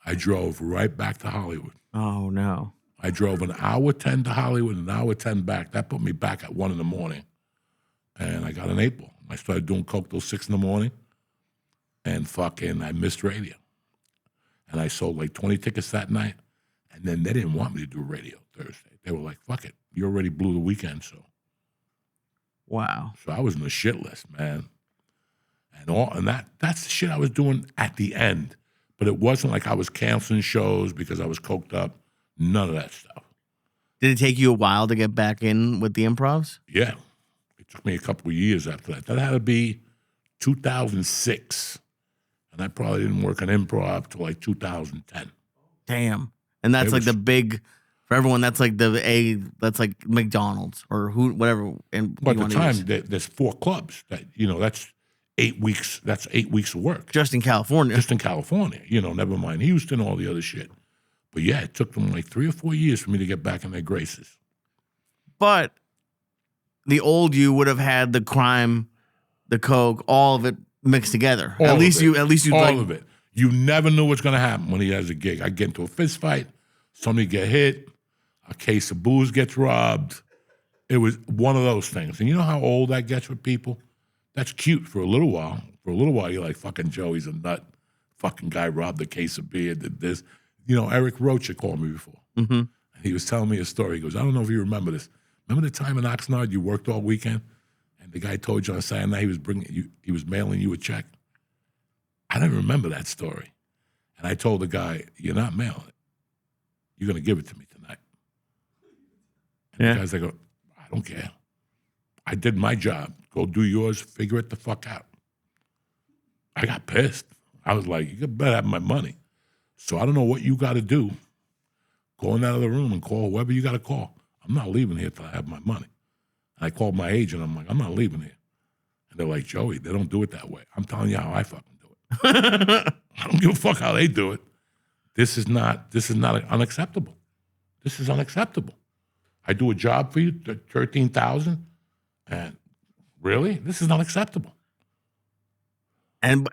I drove right back to Hollywood. Oh, no. I drove an hour 10 to Hollywood, an hour 10 back. That put me back at 1 in the morning. And I got an 8 ball. I started doing coke till 6 in the morning. And fucking, I missed radio. And I sold like 20 tickets that night. And then they didn't want me to do radio Thursday. They were like, fuck it. You already blew the weekend, so. Wow. So I was in the shit list, man. And that's the shit I was doing at the end. But it wasn't like I was canceling shows because I was coked up. None of that stuff. Did it take you a while to get back in with the Improvs? Yeah. It took me a couple of years after that. That had to be 2006. And I probably didn't work an improv till like 2010. Damn. And that's like the big, for everyone, that's like that's like McDonald's or whatever. And but at the time, there's 4 clubs. That's 8 weeks. That's 8 weeks of work. Just in California. Just in California. Never mind Houston, all the other shit. But yeah, it took them like 3 or 4 years for me to get back in their graces. But the old you would have had the crime, the coke, all of it mixed together. At least you all of it. You never knew what's going to happen when he has a gig. I get into a fist fight, somebody get hit, a case of booze gets robbed. It was one of those things. And you know how old that gets with people? That's cute for a little while. For a little while, you're like, fucking Joey's a nut. Fucking guy robbed a case of beer, did this. Eric Rocha called me before. Mm-hmm. And he was telling me a story. He goes, I don't know if you remember this. Remember the time in Oxnard you worked all weekend? And the guy told you on Saturday night he was mailing you a check? I didn't remember that story. And I told the guy, you're not mailing it. You're going to give it to me tonight. And the guy's like, I don't care. I did my job. Go do yours. Figure it the fuck out. I got pissed. I was like, you better have my money. So I don't know what you got to do. Go in that other room and call whoever you got to call. I'm not leaving here till I have my money. And I called my agent. I'm like, I'm not leaving here. And they're like, Joey, they don't do it that way. I'm telling you how I fucking do it. I don't give a fuck how they do it. This is not unacceptable. This is unacceptable. I do a job for you, $13,000, and really, this is not acceptable.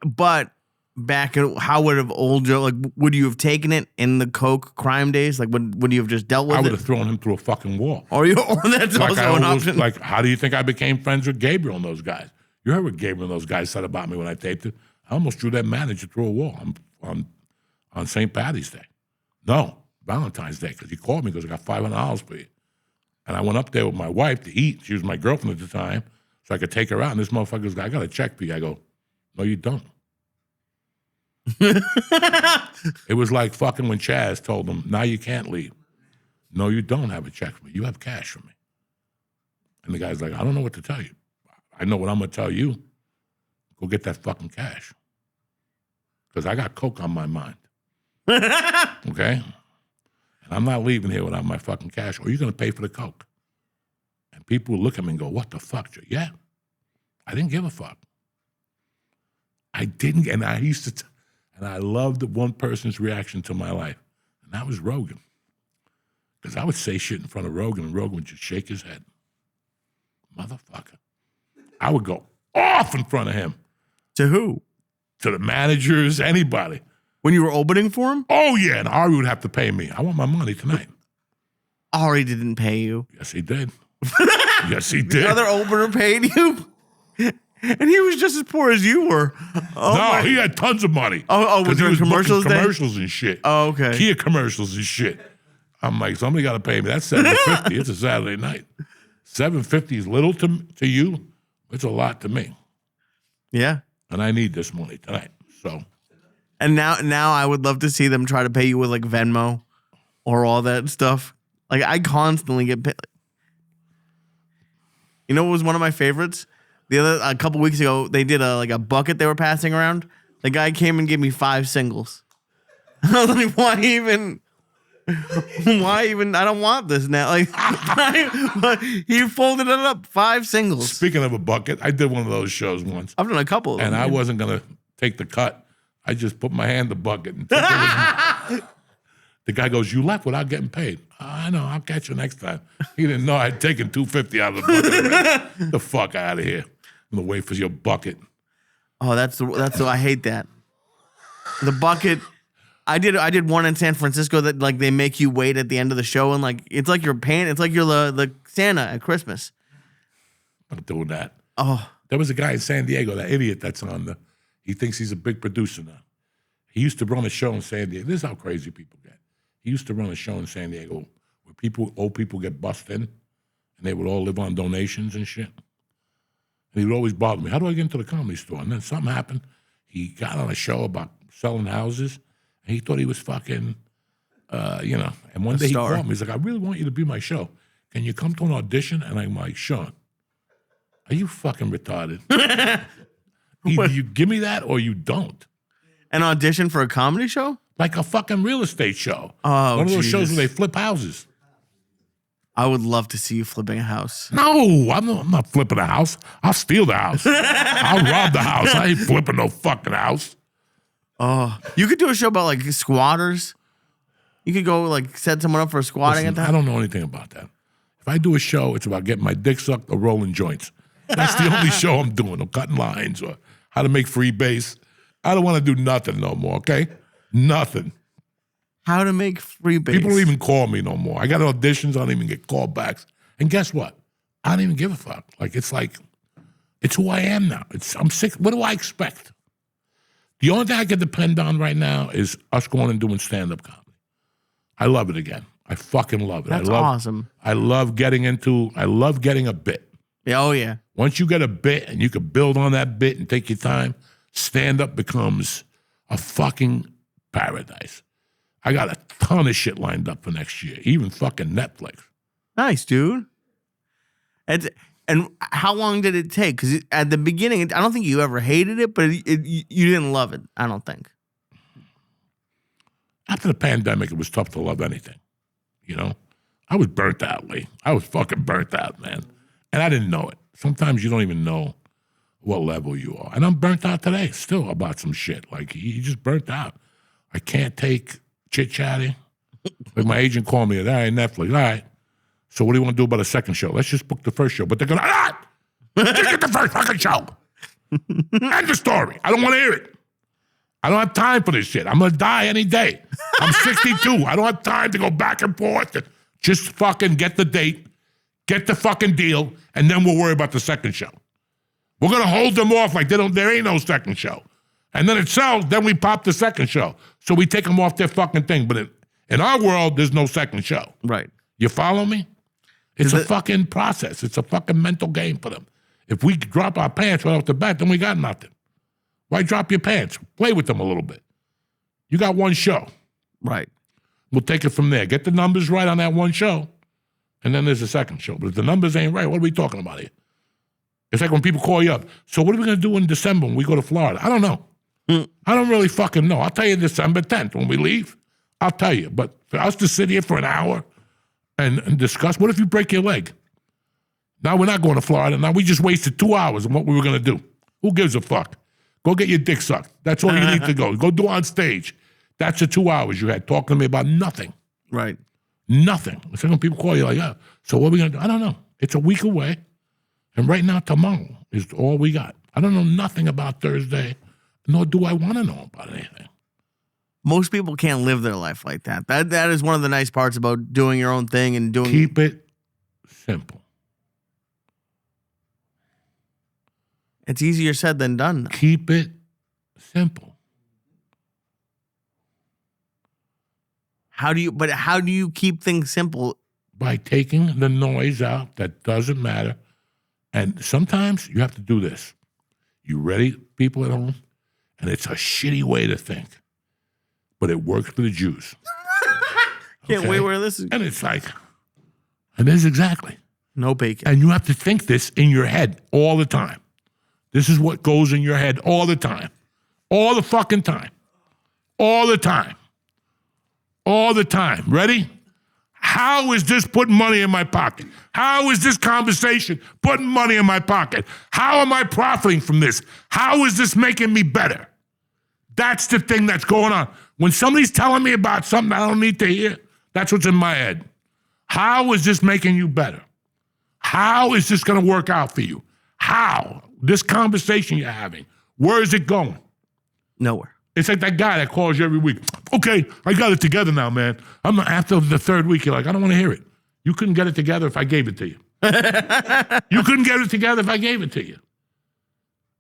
But back at how would have old Joe, like, would you have taken it in the coke crime days? Like, would you have just dealt with it? I would have thrown him through a fucking wall. Or that's like also an option. Like, how do you think I became friends with Gabriel and those guys? You heard what Gabriel and those guys said about me when I taped it. I almost drew that manager through a wall on St. Patty's Day. No, Valentine's Day, because he called me because I got $500 for you. And I went up there with my wife to eat. She was my girlfriend at the time, so I could take her out. And this motherfucker goes, I got a check for you. I go, no, you don't. It was like fucking when Chaz told him, now you can't leave. No, you don't have a check for me. You have cash for me. And the guy's like, I don't know what to tell you. I know what I'm going to tell you. Go get that fucking cash. Because I got coke on my mind. Okay? And I'm not leaving here without my fucking cash, or you're going to pay for the coke. And people will look at me and go, what the fuck? Yeah. I didn't give a fuck. I didn't, and I used to, and I loved one person's reaction to my life, and that was Rogan. Because I would say shit in front of Rogan, and Rogan would just shake his head. Motherfucker. I would go off in front of him. To who? To the managers, anybody. When you were opening for him? Oh, yeah, and Ari would have to pay me. I want my money tonight. Ari didn't pay you. Yes, he did. Yes, he did. The other opener paid you? And he was just as poor as you were. Oh, he had tons of money. Was there commercials day? Commercials and shit. Oh, okay. Kia commercials and shit. I'm like, somebody got to pay me. That's $750. It's a Saturday night. $750 is little to you. It's a lot to me. Yeah. And I need this money tonight. So. And now I would love to see them try to pay you with like Venmo or all that stuff. Like I constantly get paid. You know what was one of my favorites? A couple weeks ago, they did a bucket they were passing around. The guy came and gave me 5 singles. I was like, why even? I don't want this now. Like, he folded it up 5 singles. Speaking of a bucket, I did one of those shows once. I've done a couple of them. And I wasn't going to take the cut. I just put my hand in the bucket and took it. The guy goes, you left without getting paid. I know, I'll catch you next time. He didn't know I'd taken $250 out of the bucket. Get the fuck out of here. I'm gonna wait for your bucket. Oh, that's I hate that. The bucket. I did one in San Francisco that like they make you wait at the end of the show and like it's like you're paying. It's like you're the Santa at Christmas. I'm not doing that. Oh, there was a guy in San Diego, that idiot that's on he thinks he's a big producer now. He used to run a show in San Diego. This is how crazy people get. He used to run a show in San Diego where old people get bussed in and they would all live on donations and shit. And he would always bother me. How do I get into the comedy store? And then something happened. He got on a show about selling houses, and he thought he was fucking, And one day he called me. He's like, I really want you to be my show. Can you come to an audition? And I'm like, Sean, are you fucking retarded? Either you give me that or you don't. An audition for a comedy show? Like a fucking real estate show. Oh, one of those shows where they flip houses. I would love to see you flipping a house. No, I'm not flipping a house. I'll steal the house. I'll rob the house. I ain't flipping no fucking house. Oh, you could do a show about like squatters. You could go like set someone up for squatting at that. I don't know anything about that. If I do a show, it's about getting my dick sucked or rolling joints. That's the only show I'm doing. I'm cutting lines or how to make free base. I don't want to do nothing no more, okay? Nothing. How to make free base. People don't even call me no more. I got auditions. I don't even get callbacks. And guess what? I don't even give a fuck. It's who I am now. I'm sick. What do I expect? The only thing I can depend on right now is us going and doing stand-up comedy. I love it again. I fucking love it. That's awesome. I love getting a bit. Yeah, oh, yeah. Once you get a bit and you can build on that bit and take your time, stand-up becomes a fucking paradise. I got a ton of shit lined up for next year, even fucking Netflix. Nice, dude. And how long did it take? Because at the beginning, I don't think you ever hated it, but you didn't love it, I don't think. After the pandemic, it was tough to love anything, you know? I was burnt out, Lee. I was fucking burnt out, man. And I didn't know it. Sometimes you don't even know what level you are. And I'm burnt out today still about some shit. Like, you just burnt out. I can't take chit-chatting. Like my agent called me, all right, Netflix, all right. So what do you want to do about a second show? Let's just book the first show. But they're going to, just get the first fucking show. End the story. I don't want to hear it. I don't have time for this shit. I'm going to die any day. I'm 62. I don't have time to go back and forth. Just fucking get the date, get the fucking deal, and then we'll worry about the second show. We're going to hold them off like there ain't no second show. And then it sells, then we pop the second show. So we take them off their fucking thing. But in our world, there's no second show. Right. You follow me? It's a fucking process. It's a fucking mental game for them. If we drop our pants right off the bat, then we got nothing. Why drop your pants? Play with them a little bit. You got one show. Right. We'll take it from there. Get the numbers right on that one show, and then there's a second show. But if the numbers ain't right, what are we talking about here? It's like when people call you up. So what are we going to do in December when we go to Florida? I don't know. I don't really fucking know. I'll tell you December 10th when we leave. I'll tell you. But for us to sit here for an hour and discuss, what if you break your leg? Now we're not going to Florida. Now we just wasted 2 hours on what we were going to do. Who gives a fuck? Go get your dick sucked. That's all you need to go. Go do it on stage. That's the 2 hours you had talking to me about nothing. Right. Nothing. So when people call you like, yeah, so what are we going to do? I don't know. It's a week away. And right now, tomorrow is all we got. I don't know nothing about Thursday, nor do I want to know about anything. Most people can't live their life like that. That is one of the nice parts about doing your own thing and doing. Keep it simple. It's easier said than done. Though. Keep it simple. How do you keep things simple? By taking the noise out that doesn't matter. And sometimes you have to do this. You ready, people at home? And it's a shitty way to think. But it works for the Jews. Can't wait where this is. And it's like, and this is exactly. No bacon. And you have to think this in your head all the time. This is what goes in your head all the time. All the fucking time. All the time. All the time. Ready? How is this putting money in my pocket? How is this conversation putting money in my pocket? How am I profiting from this? How is this making me better? That's the thing that's going on. When somebody's telling me about something I don't need to hear, that's what's in my head. How is this making you better? How is this going to work out for you? How? This conversation you're having, where is it going? Nowhere. It's like that guy that calls you every week. Okay, I got it together now, man. After the third week, you're like, I don't want to hear it. You couldn't get it together if I gave it to you. You couldn't get it together if I gave it to you.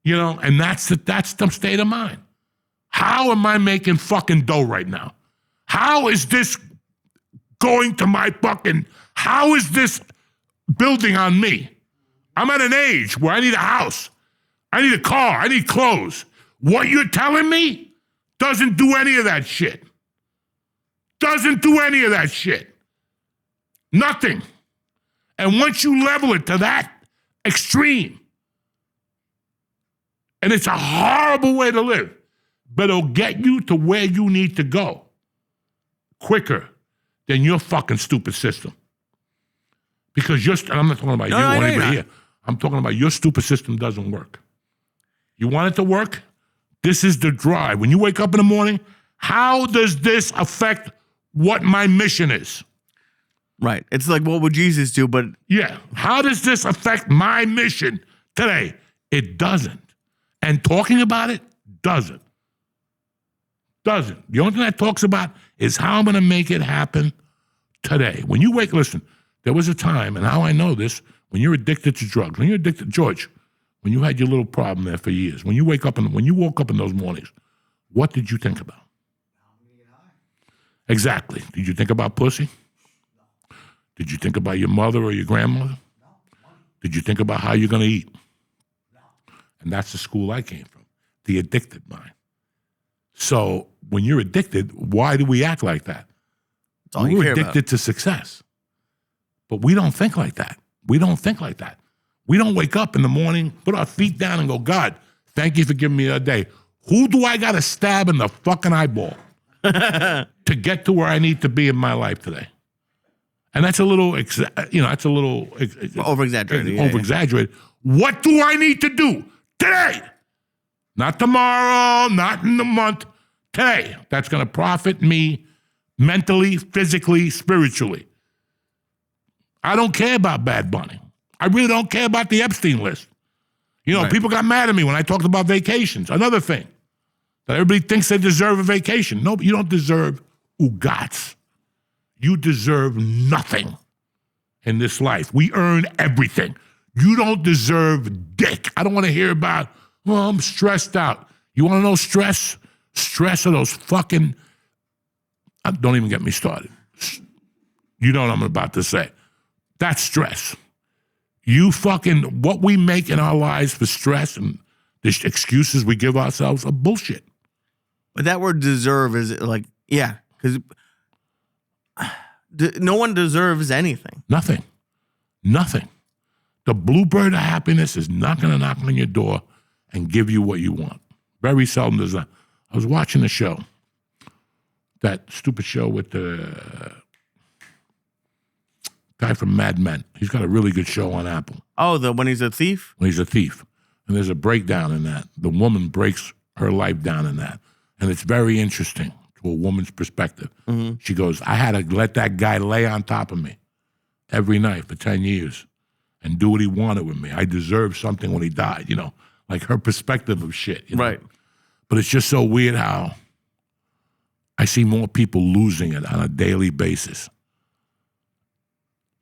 You know, and that's the state of mind. How am I making fucking dough right now? How is this going to my fucking, how is this building on me? I'm at an age where I need a house. I need a car. I need clothes. What you're telling me doesn't do any of that shit. Doesn't do any of that shit. Nothing. And once you level it to that extreme, and it's a horrible way to live, but it'll get you to where you need to go quicker than your fucking stupid system. Because and I'm not talking about you or anybody here. I'm talking about your stupid system doesn't work. You want it to work? This is the drive. When you wake up in the morning, how does this affect what my mission is? Right. It's like, what would Jesus do? But yeah. How does this affect my mission today? It doesn't. And talking about it doesn't. Doesn't. The only thing that talks about is how I'm going to make it happen today. When you listen, there was a time, and how I know this, when you're addicted to drugs, when you're addicted, George, when you had your little problem there for years, when you woke up in those mornings, what did you think about? Exactly. Did you think about pussy? No. Did you think about your mother or your grandmother? No. Did you think about how you're going to eat? No. And that's the school I came from, the addicted mind. So when you're addicted, why do we act like that? We're addicted to success. But we don't think like that. We don't think like that. We don't wake up in the morning, put our feet down and go, God, thank you for giving me a day. Who do I got to stab in the fucking eyeball to get to where I need to be in my life today? And that's a little, that's a little over-exaggerated. Over-exaggerated. What do I need to do today? Not tomorrow, not in the month. Today. That's going to profit me mentally, physically, spiritually. I don't care about Bad Bunny. I really don't care about the Epstein list. Right. People got mad at me when I talked about vacations. Another thing, that everybody thinks they deserve a vacation. No, you don't deserve ugats. You deserve nothing in this life. We earn everything. You don't deserve dick. I don't want to hear about, I'm stressed out. You want to know stress? Stress are those fucking, don't even get me started. You know what I'm about to say. That's stress. What we make in our lives for stress and the excuses we give ourselves are bullshit. But that word deserve is like, yeah, because no one deserves anything. Nothing. The bluebird of happiness is not going to knock on your door and give you what you want. Very seldom does that. I was watching a show, that stupid show with the guy from Mad Men. He's got a really good show on Apple. Oh, when he's a thief? When he's a thief. And there's a breakdown in that. The woman breaks her life down in that. And it's very interesting to a woman's perspective. Mm-hmm. She goes, I had to let that guy lay on top of me every night for 10 years and do what he wanted with me. I deserved something when he died, you know, like her perspective of shit. You know? Right. But it's just so weird how I see more people losing it on a daily basis.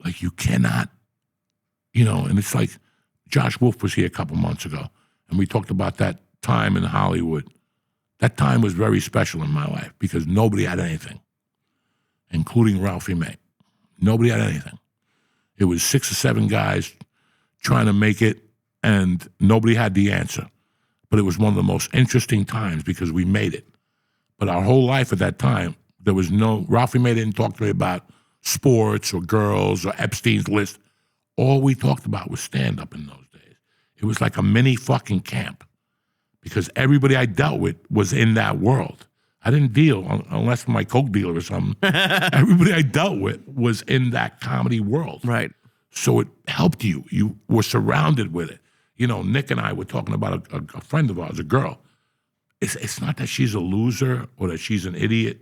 Like you cannot, you know, and it's like Josh Wolf was here a couple months ago, and we talked about that time in Hollywood. That time was very special in my life because nobody had anything, including Ralphie May. Nobody had anything. It was 6 or 7 guys trying to make it, and nobody had the answer. But it was one of the most interesting times because we made it. But our whole life at that time, there was no, Ralphie May didn't talk to me about sports or girls or Epstein's list. All we talked about was stand-up in those days. It was like a mini fucking camp because everybody I dealt with was in that world. I didn't deal, unless my coke dealer or something. Everybody I dealt with was in that comedy world. Right. So it helped you. You were surrounded with it. You know, Nick and I were talking about a friend of ours, a girl. It's not that she's a loser or that she's an idiot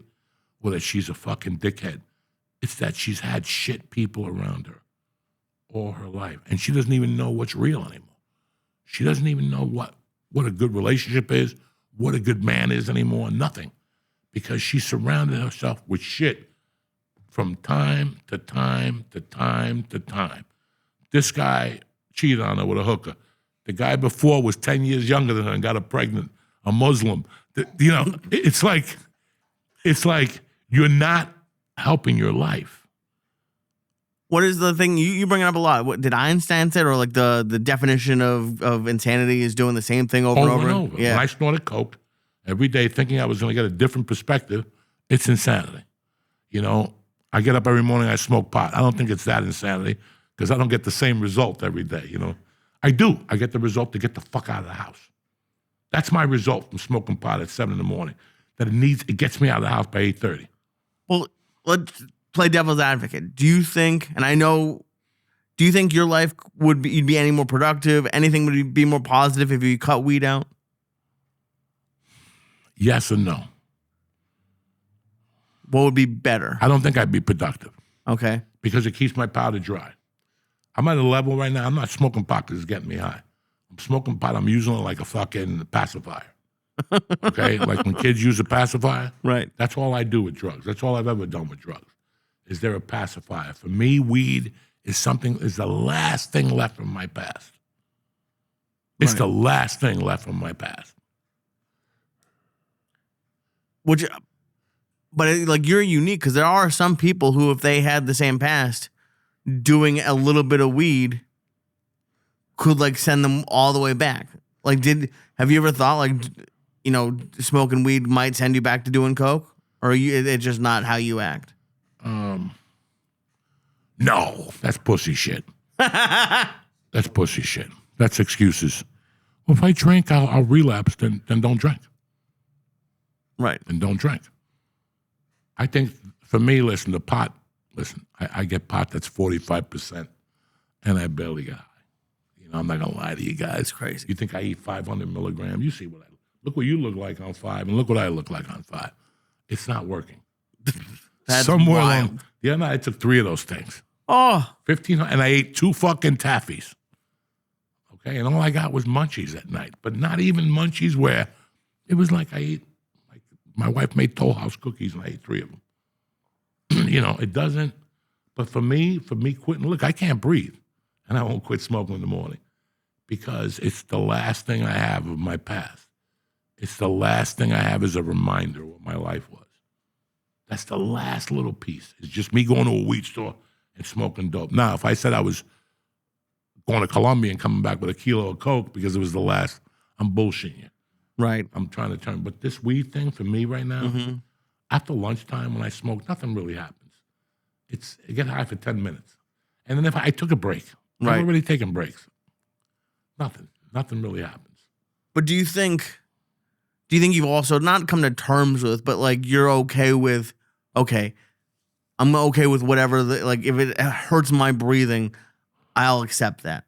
or that she's a fucking dickhead. It's that she's had shit people around her all her life. And she doesn't even know what's real anymore. She doesn't even know what a good relationship is, what a good man is anymore, nothing. Because she surrounded herself with shit from time to time to time to time. This guy cheated on her with a hooker. The guy before was 10 years younger than her and got her pregnant, a Muslim. You know, it's like you're not helping your life. What is the thing you bring it up a lot? What did Einstein say, or like the definition of insanity is doing the same thing over and over? Yeah. When I snorted coke every day thinking I was going to get a different perspective, it's insanity. You know, I get up every morning, I smoke pot. I don't think it's that insanity because I don't get the same result every day, you know. I do. I get the result to get the fuck out of the house. That's my result from smoking pot at 7 a.m. That it gets me out of the house by 8:30. Well, let's play devil's advocate. Do you think, and I know, do you think your life you'd be any more productive? Anything would be more positive if you cut weed out? Yes and no. What would be better? I don't think I'd be productive. Okay. Because it keeps my powder dry. I'm at a level right now, I'm not smoking pot because it's getting me high. I'm smoking pot, I'm using it like a fucking pacifier. Okay? Like when kids use a pacifier. Right. That's all I do with drugs. That's all I've ever done with drugs. Is there a pacifier? For me, weed is the last thing left from my past. It's the last thing left from my past. But like you're unique because there are some people who, if they had the same past, doing a little bit of weed could like send them all the way back. Like, have you ever thought like, you know, smoking weed might send you back to doing coke, or it's just not how you act? No, that's pussy shit. That's pussy shit. That's excuses. Well, if I drink, I'll relapse. Then don't drink. Right. Then don't drink. I think for me, listen, I get pot that's 45%, and I barely get high. You know, I'm not gonna lie to you guys. It's crazy. You think I eat 500 milligrams? You see look what you look like on 5, and look what I look like on 5. It's not working. That's somewhere wild. along the other night, I took 3 of those things. Oh, 1,500, and I ate 2 fucking taffies. Okay, and all I got was munchies at night, but not even munchies where it was like I ate. Like my wife made Toll House cookies, and I ate 3 of them. You know, it doesn't. But for me quitting, look, I can't breathe, and I won't quit smoking in the morning because it's the last thing I have of my past. It's the last thing I have as a reminder of what my life was. That's the last little piece. It's just me going to a weed store and smoking dope. Now, if I said I was going to Colombia and coming back with a kilo of coke because it was the last, I'm bullshitting you. right. I'm trying to turn. But this weed thing for me right now, after lunchtime when I smoke, nothing really happens. I get high for 10 minutes. And then if I took a break, Right. I'm already taking breaks. Nothing really happens. But do you think you've also not come to terms with, but like you're okay with, okay, I'm okay with whatever, like if it hurts my breathing, I'll accept that.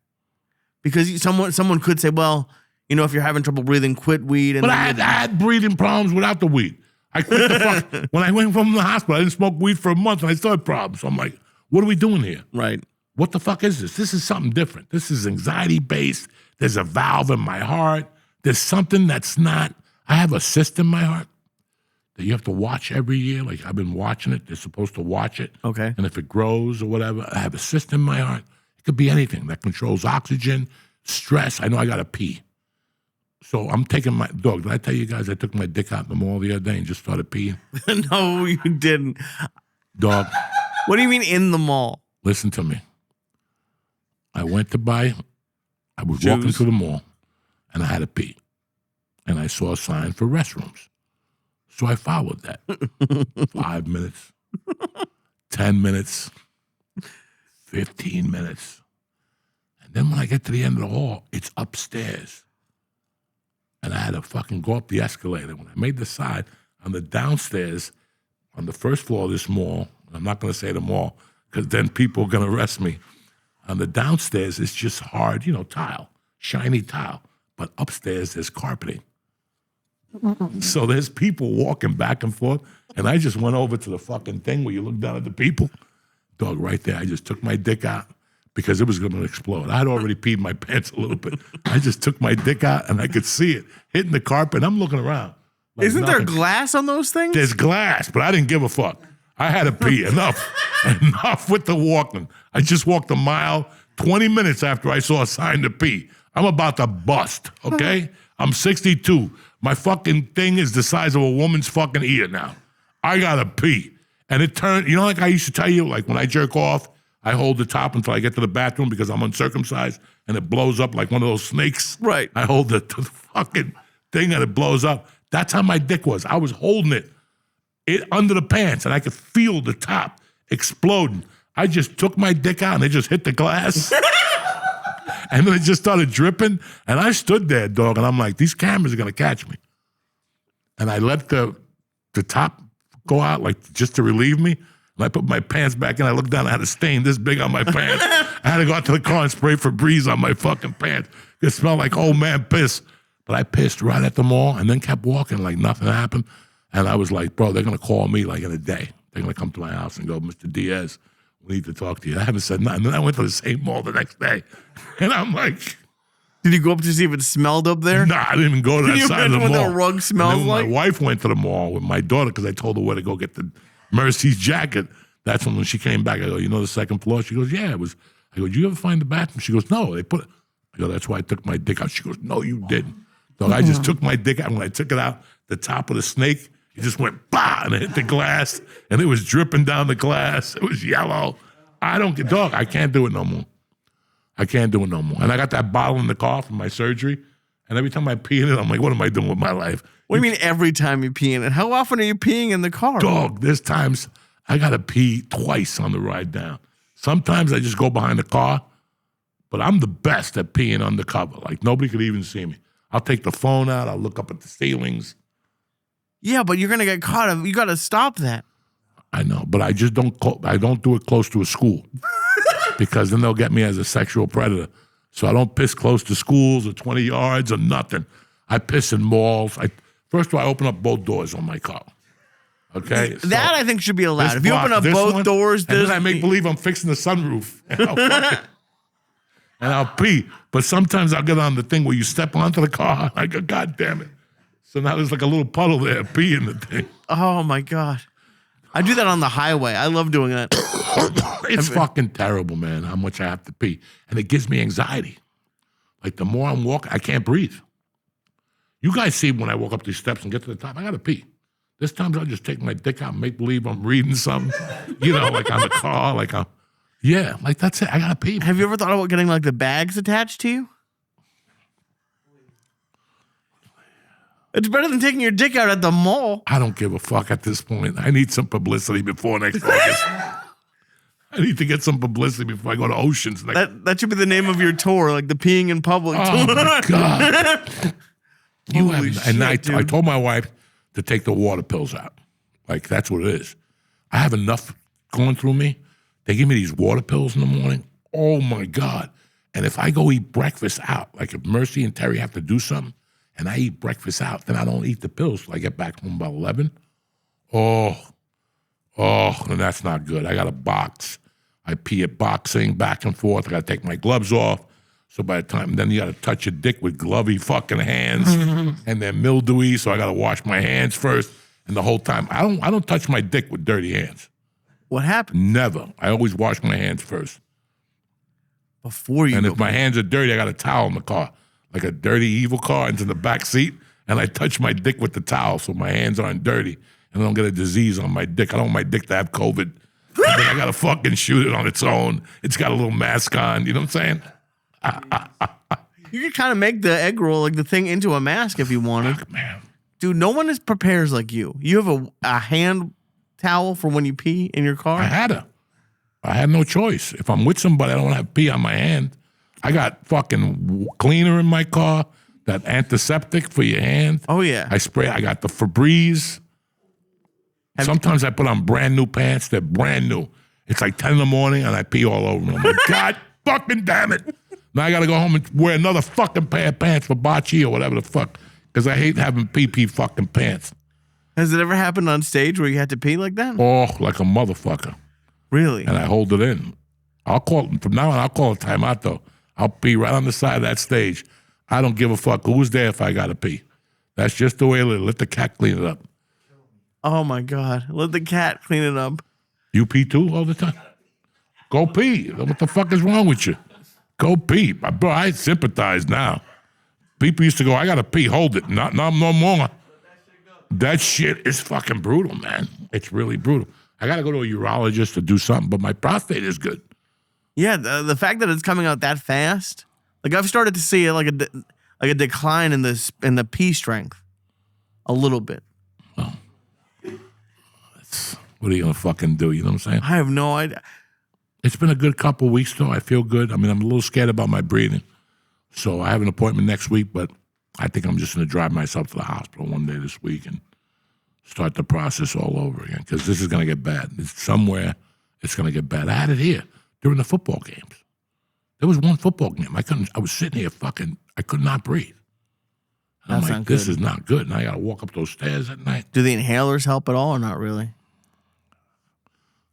Because someone could say, well, you know, if you're having trouble breathing, quit weed. But I had breathing problems without the weed. I quit the fuck. When I went from the hospital, I didn't smoke weed for a month and I still had problems. So I'm like, what are we doing here? Right. What the fuck is this? This is something different. This is anxiety-based. There's a valve in my heart. There's something that's not. I have a cyst in my heart that you have to watch every year. Like I've been watching it. They're supposed to watch it. Okay. And if it grows or whatever, I have a cyst in my heart. It could be anything that controls oxygen, stress. I know I got to pee. So I'm taking my dog. Did I tell you guys I took my dick out in the mall the other day and just started peeing? No, you didn't. Dog. What do you mean in the mall? Listen to me. I was Shoes. walking through the mall and I had to pee. And I saw a sign for restrooms. So I followed that. 5 minutes, 10 minutes, 15 minutes. And then when I get to the end of the hall, it's upstairs. And I had to fucking go up the escalator. When I made the side, on the downstairs, on the first floor of this mall, I'm not going to say the mall, because then people are going to arrest me. On the downstairs, it's just hard, tile, shiny tile. But upstairs, there's carpeting. So there's people walking back and forth, and I just went over to the fucking thing where you look down at the people. Dog, right there, I just took my dick out because it was going to explode. I had already peed my pants a little bit. I just took my dick out, and I could see it hitting the carpet. I'm looking around. Like Isn't nothing. there glass on those things? There's glass, but I didn't give a fuck. I had to pee. Enough with the walking. I just walked a mile, 20 minutes after I saw a sign to pee. I'm about to bust, okay? I'm 62. My fucking thing is the size of a woman's fucking ear now. I gotta pee. And it turned, like I used to tell you, like when I jerk off, I hold the top until I get to the bathroom because I'm uncircumcised and it blows up like one of those snakes. Right. I hold the fucking thing and it blows up. That's how my dick was. I was holding it under the pants and I could feel the top exploding. I just took my dick out and it just hit the glass. And then it just started dripping. And I stood there, dog, and I'm like, these cameras are going to catch me. And I let the top go out, like, just to relieve me. And I put my pants back in. I looked down. I had a stain this big on my pants. I had to go out to the car and spray Febreze on my fucking pants. It smelled like old man piss. But I pissed right at the mall and then kept walking like nothing happened. And I was like, bro, they're going to call me like in a day. They're going to come to my house and go, Mr. Diaz, we need to talk to you. I haven't said nothing. Then I went to the same mall the next day. And I'm like, did you go up to see if it smelled up there? nah, I didn't even go to that side of the mall. Can you imagine what the rug smells like? My wife went to the mall with my daughter because I told her where to go get the Mercy's jacket. That's when she came back. I go, the second floor? She goes, yeah, it was. I go, did you ever find the bathroom? She goes, no, they put it. I go, that's why I took my dick out. She goes, no, you didn't. So I just took my dick out. When I took it out, the top of the snake, it just went bah, and it hit the glass, and it was dripping down the glass. It was yellow. I don't get, dog, I can't do it no more. I can't do it no more. And I got that bottle in the car from my surgery, and every time I pee in it, I'm like, what am I doing with my life? What do you mean every time you pee in it? How often are you peeing in the car? Dog, there's times I got to pee twice on the ride down. Sometimes I just go behind the car, but I'm the best at peeing undercover. Like, nobody could even see me. I'll take the phone out. I'll look up at the ceilings. Yeah, but you're going to get caught. You got to stop that. I know, but I just don't do it close to a school because then they'll get me as a sexual predator. So I don't piss close to schools or 20 yards or nothing. I piss in malls. First of all, I open up both doors on my car. Okay? That I think should be allowed. If you open up both doors, and then I make believe I'm fixing the sunroof. And I'll pee. But sometimes I'll get on the thing where you step onto the car. I go, God damn it. So now there's like a little puddle there, pee in the thing. Oh, my God. I do that on the highway. I love doing that. It's fucking terrible, man, how much I have to pee. And it gives me anxiety. Like the more I'm walking, I can't breathe. You guys see when I walk up these steps and get to the top, I got to pee. There's times I'll just take my dick out and make believe I'm reading something, like on the car, like that's it. I got to pee. Have you ever thought about getting like the bags attached to you? It's better than taking your dick out at the mall. I don't give a fuck at this point. I need some publicity before next August. I need to get some publicity before I go to Oceans. That should be the name of your tour, like the peeing in public Oh tour. my God. Holy shit, I dude. told my wife to take the water pills out. Like, that's what it is. I have enough going through me. They give me these water pills in the morning. Oh my God. And if I go eat breakfast out, like if Mercy and Terry have to do something and I eat breakfast out, then I don't eat the pills till I get back home about 11. Oh, and that's not good. I got to box. I pee at boxing back and forth. I got to take my gloves off. So by the time, then you got to touch your dick with glovey fucking hands, and they're mildewy. So I got to wash my hands first. And the whole time, I don't touch my dick with dirty hands. What happened? Never. I always wash my hands first. Before you And go if my hands are dirty, I got a towel in the car, like a dirty evil car. It's in the back seat, and I touch my dick with the towel so my hands aren't dirty and I don't get a disease on my dick. I don't want my dick to have COVID. And then I got to fucking shoot it on its own. It's got a little mask on. You know what I'm saying? You could kind of make the egg roll, like the thing, into a mask if you wanted. Fuck, man. Dude, no one prepares like you. You have a hand towel for when you pee in your car? I had no choice. If I'm with somebody, I don't want to have pee on my hand. I got fucking cleaner in my car, that antiseptic for your hand. Oh, yeah. I got the Febreze. Sometimes I put on brand new pants. They're brand new. It's like 10 in the morning and I pee all over them. I'm like, God fucking damn it. Now I got to go home and wear another fucking pair of pants for Bocce or whatever the fuck. Because I hate having pee fucking pants. Has it ever happened on stage where you had to pee like that? Oh, like a motherfucker. Really? And I hold it in. From now on, I'll call a timeout though. I'll pee right on the side of that stage. I don't give a fuck who's there if I got to pee. That's just the way it is. Let the cat clean it up. Oh, my God. Let the cat clean it up. You pee too all the time? Go pee. What the fuck is wrong with you? Go pee. Bro, I sympathize now. People used to go, I got to pee, hold it. Not no more. That shit is fucking brutal, man. It's really brutal. I got to go to a urologist to do something, but my prostate is good. Yeah, the fact that it's coming out that fast, like I've started to see like a decline in the pee strength, a little bit. What are you going to fucking do? You know what I'm saying? I have no idea. It's been a good couple of weeks, though. I feel good. I mean, I'm a little scared about my breathing. So I have an appointment next week, but I think I'm just going to drive myself to the hospital one day this week and start the process all over again because this is going to get bad. Somewhere it's going to get bad. I had it here during the football games. There was one football game. I was sitting here I could not breathe. And That's I'm like, not this good. is not good. And I got to walk up those stairs at night. Do the inhalers help at all or not really?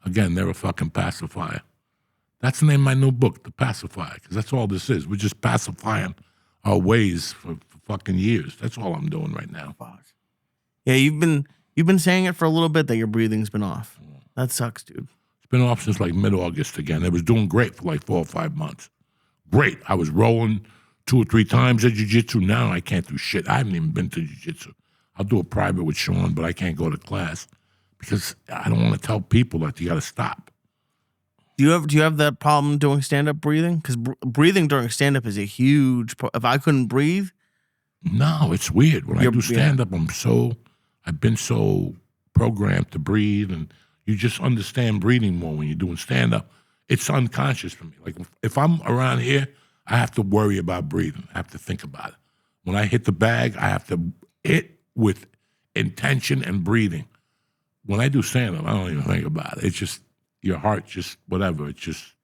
Again, they're a fucking pacifier. That's the name of my new book, The Pacifier, because that's all this is. We're just pacifying our ways for fucking years. That's all I'm doing right now. Yeah, you've been saying it for a little bit that your breathing's been off. That sucks, dude. It's been off since like mid-August again. It was doing great for like 4 or 5 months. Great. I was rolling 2 or 3 times at jiu-jitsu. Now I can't do shit. I haven't even been to jiu-jitsu. I'll do a private with Sean, but I can't go to class because I don't want to tell people that you got to stop. Do you have that problem doing stand-up breathing? Because breathing during stand-up is a huge if I couldn't breathe. No, it's weird. When I do stand-up, I've been so programmed to breathe, and you just understand breathing more when you're doing stand-up. It's unconscious for me. Like if I'm around here, I have to worry about breathing. I have to think about it. When I hit the bag, I have to hit with intention and breathing. When I do stand-up, I don't even think about it. It's just your heart, just whatever. It's just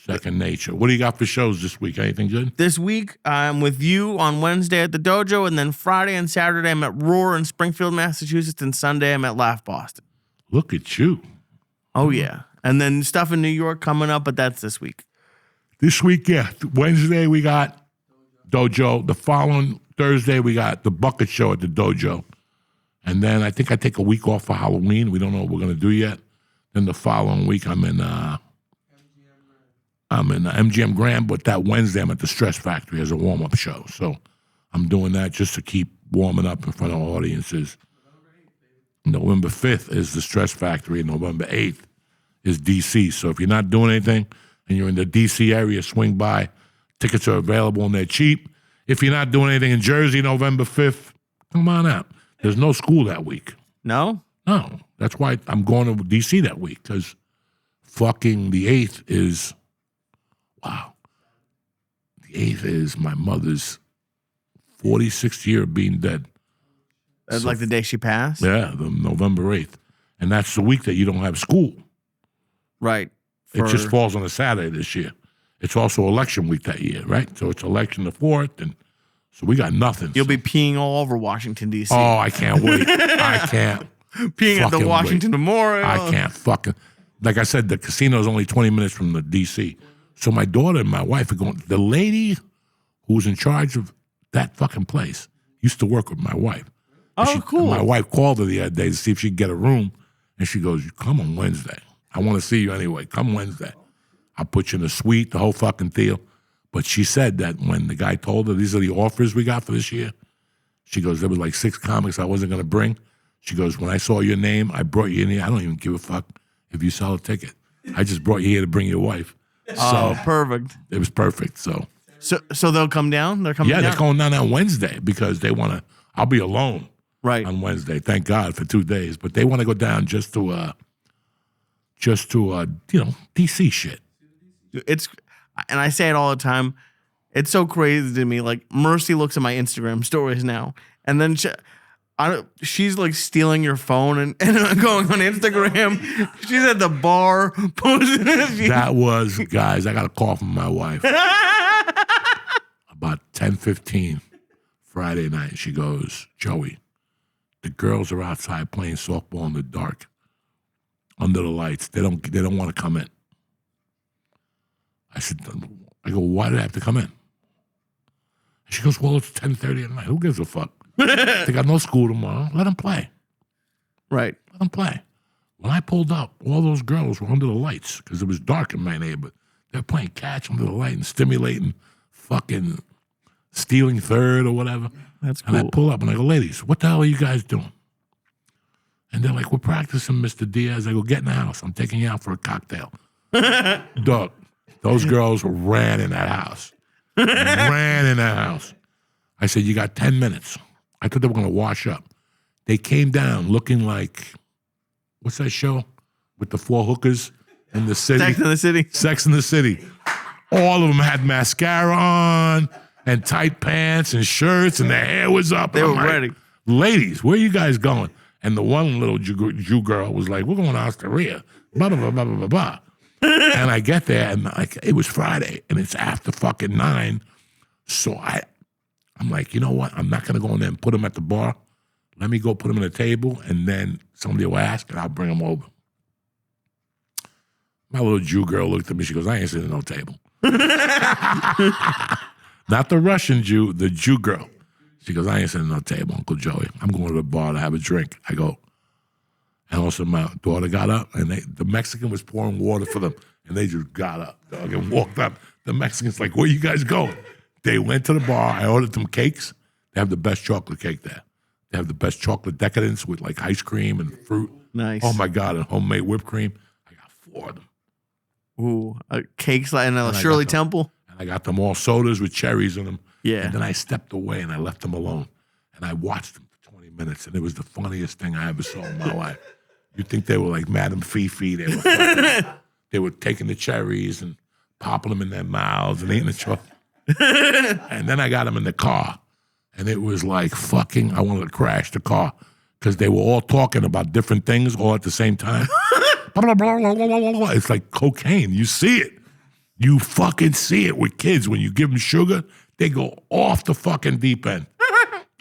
second nature. What do you got for shows this week? Anything good? This week, I'm with you on Wednesday at the Dojo, and then Friday and Saturday, I'm at Roar in Springfield, Massachusetts, and Sunday, I'm at Laugh Boston. Look at you. Oh, yeah. And then stuff in New York coming up, but that's this week. This week, yeah. Wednesday, we got Dojo. The following Thursday, we got the Bucket Show at the Dojo. And then I think I take a week off for Halloween. We don't know what we're going to do yet. Then the following week, I'm in MGM Grand, but that Wednesday, I'm at the Stress Factory as a warm-up show. So I'm doing that just to keep warming up in front of audiences. November 5th is the Stress Factory, and November 8th is D.C. So if you're not doing anything and you're in the D.C. area, swing by. Tickets are available and they're cheap. If you're not doing anything in Jersey, November 5th, come on out. There's no school that week. No? No. That's why I'm going to D.C. that week, because fucking the 8th is, wow. The 8th is my mother's 46th year of being dead. That's like the day she passed? Yeah, the November 8th. And that's the week that you don't have school. Right. It just falls on a Saturday this year. It's also election week that year, right? So it's election the 4th, and so we got nothing. You'll be peeing all over Washington, D.C. Oh, I can't wait. I can't. Peeing at the fucking Washington wait. Memorial. I can't fucking. Like I said, the casino is only 20 minutes from the D.C. So my daughter and my wife are going. The lady who was in charge of that fucking place used to work with my wife. Oh, cool. My wife called her the other day to see if she could get a room, and she goes, "Come on Wednesday. I want to see you anyway. Come Wednesday. I'll put you in a suite, the whole fucking deal." But she said that when the guy told her, these are the offers we got for this year, she goes, there was like 6 comics I wasn't going to bring. She goes, when I saw your name, I brought you in here. I don't even give a fuck if you sell a ticket. I just brought you here to bring your wife. Oh, perfect. It was perfect. So they'll come down? They're coming down? yeah, they're going down on Wednesday because they want to, I'll be alone Right. on Wednesday, thank God, for 2 days. But they want to go down just to DC shit. It's, and I say it all the time. It's so crazy to me. Like Mercy looks at my Instagram stories now, and then she's like stealing your phone and going on Instagram. She's at the bar posting. That was, guys, I got a call from my wife about 10:15 Friday night. She goes, Joey, the girls are outside playing softball in the dark under the lights. They don't want to come in. I go, why do they have to come in? She goes, well, it's 10:30 at night. Who gives a fuck? They got no school tomorrow. Let them play. Right. Let them play. When I pulled up, all those girls were under the lights because it was dark in my neighborhood. They're playing catch under the light and stimulating, fucking stealing third or whatever. That's cool. And I pull up and I go, ladies, what the hell are you guys doing? And they're like, we're practicing, Mr. Diaz. I go, get in the house. I'm taking you out for a cocktail. Dog, those girls ran in that house. Ran in that house. I said, you got 10 minutes. I thought they were going to wash up. They came down looking like, what's that show with the 4 hookers in the city? Sex in the City. Sex in the City. All of them had mascara on and tight pants and shirts, and their hair was up. They were ready. Ladies, where are you guys going? And the one little Jew girl was like, we're going to Osteria. Blah, blah, blah, blah, blah, blah. And I get there, and it was Friday, and it's after fucking 9. So I'm like, you know what? I'm not going to go in there and put them at the bar. Let me go put them at a table, and then somebody will ask, and I'll bring them over. My little Jew girl looked at me. She goes, I ain't sitting at no table. Not the Russian Jew, the Jew girl. She goes, I ain't sitting at no table, Uncle Joey. I'm going to the bar to have a drink. I go, and also my daughter got up, and the Mexican was pouring water for them, and they just got up, dog, and walked up. The Mexican's like, where you guys going? They went to the bar. I ordered them cakes. They have the best chocolate cake there. They have the best chocolate decadence with like ice cream and fruit. Nice. Oh, my God, and homemade whipped cream. I got 4 of them. Ooh, cakes like in Shirley Temple. And I got them all sodas with cherries in them. Yeah. And then I stepped away and I left them alone. And I watched them for 20 minutes, and it was the funniest thing I ever saw in my life. You'd think they were like Madame Fifi. They were taking the cherries and popping them in their mouths and eating the chocolate. And then I got them in the car, and it was like fucking, I wanted to crash the car because they were all talking about different things all at the same time. It's like cocaine. You see it. You fucking see it with kids. When you give them sugar, they go off the fucking deep end.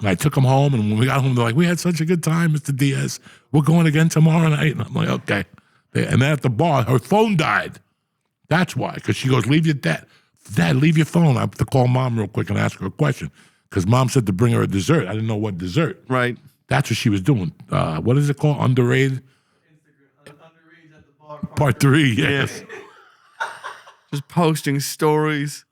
And I took them home, and when we got home, they're like, we had such a good time, Mr. Diaz. We're going again tomorrow night. And I'm like, okay. And then at the bar, her phone died. That's why, because she goes, leave your dad, leave your phone. I have to call Mom real quick and ask her a question, because Mom said to bring her a dessert. I didn't know what dessert. Right. That's what she was doing. What is it called? Underrated? Underage at the bar. Part 3, yes. Just posting stories.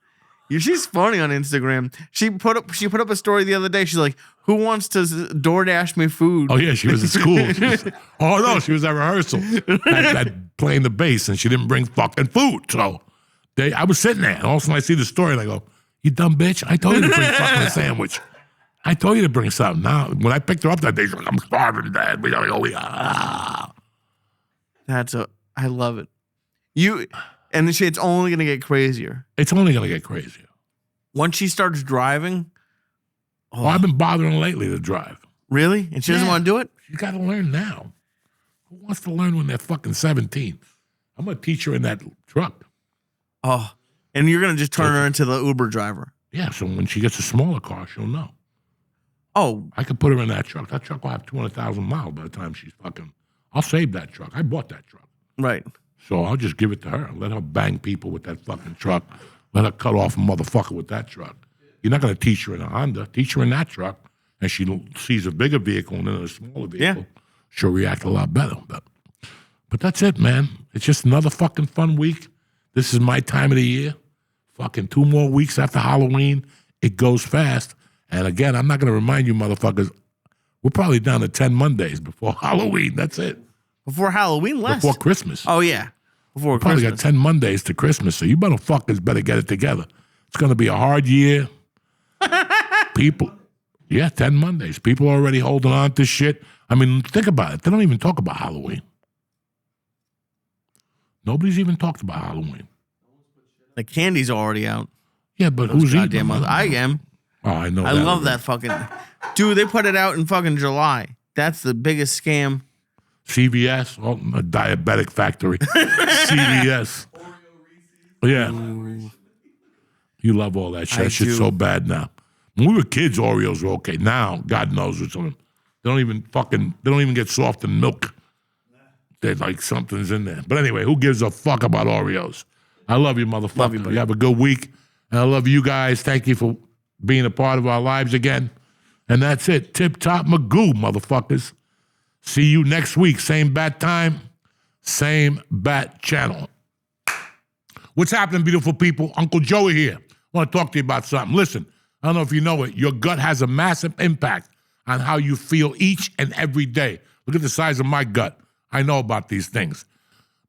She's funny on Instagram. She put up a story the other day. She's like, who wants to DoorDash me food? Oh, yeah, she was at school. She was at rehearsal at playing the bass, and she didn't bring fucking food. So I was sitting there, and all of a sudden I see the story, and I go, you dumb bitch, I told you to bring fucking a sandwich. I told you to bring something. Now, when I picked her up that day, she's like, I'm starving, Dad. We gotta go. I love it. And it's only gonna get crazier. It's only going to get crazier. Once she starts driving. Oh, I've been bothering lately to drive. Really? And she doesn't want to do it? She's got to learn now. Who wants to learn when they're fucking 17? I'm going to teach her in that truck. Oh. And you're gonna just turn her into the Uber driver. Yeah, so when she gets a smaller car, she'll know. Oh. I could put her in that truck. That truck will have 200,000 miles by the time she's fucking. I'll save that truck. I bought that truck. Right. So I'll just give it to her. Let her bang people with that fucking truck. Let her cut off a motherfucker with that truck. You're not going to teach her in a Honda. Teach her in that truck. And she sees a bigger vehicle and then a smaller vehicle. Yeah. She'll react a lot better. But that's it, man. It's just another fucking fun week. This is my time of the year. Fucking 2 more weeks after Halloween. It goes fast. And again, I'm not going to remind you motherfuckers, we're probably down to 10 Mondays before Halloween. That's it. Before Halloween, less. Before Christmas. Oh, yeah. Before Probably Christmas. got 10 Mondays to Christmas, so you motherfuckers better get it together. It's going to be a hard year. People, 10 Mondays. People are already holding on to shit. I mean, think about it. They don't even talk about Halloween. Nobody's even talked about Halloween. The candy's already out. Yeah, but who's eating Goddamn them? I am. Oh, I know. I love that fucking. Dude, they put it out in fucking July. That's the biggest scam. CVS, a diabetic factory. CVS. Yeah. You love all that shit. I That shit's do. so bad now. When we were kids, Oreos were okay. Now, God knows what's on them. They don't even get soft in milk. They're like something's in there. But anyway, who gives a fuck about Oreos? I love you, motherfucker. Love you, buddy. You have a good week. And I love you guys. Thank you for being a part of our lives again. And that's it. Tip top Magoo, motherfuckers. See you next week. Same bat time, same bat channel. What's happening, beautiful people? Uncle Joey here. I want to talk to you about something. Listen, I don't know if you know it. Your gut has a massive impact on how you feel each and every day. Look at the size of my gut. I know about these things.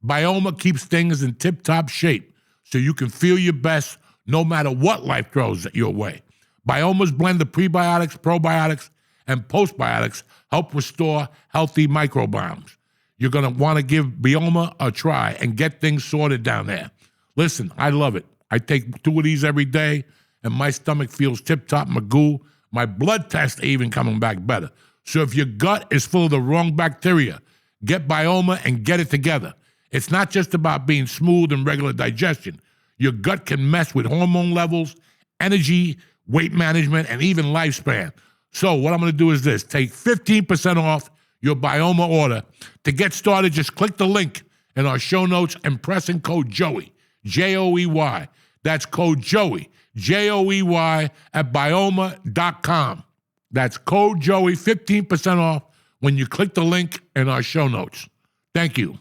Bioma keeps things in tip-top shape so you can feel your best no matter what life throws your way. Bioma's blend of prebiotics, probiotics, and postbiotics help restore healthy microbiomes. You're going to want to give Bioma a try and get things sorted down there. Listen, I love it. I take 2 of these every day, and my stomach feels tip-top Magoo. My blood tests are even coming back better. So if your gut is full of the wrong bacteria, get Bioma and get it together. It's not just about being smooth and regular digestion. Your gut can mess with hormone levels, energy, weight management, and even lifespan. So what I'm going to do is this. Take 15% off your Bioma order. To get started, just click the link in our show notes and press in code JOEY, J-O-E-Y. That's code JOEY, J-O-E-Y, at Bioma.com. That's code JOEY, 15% off when you click the link in our show notes. Thank you.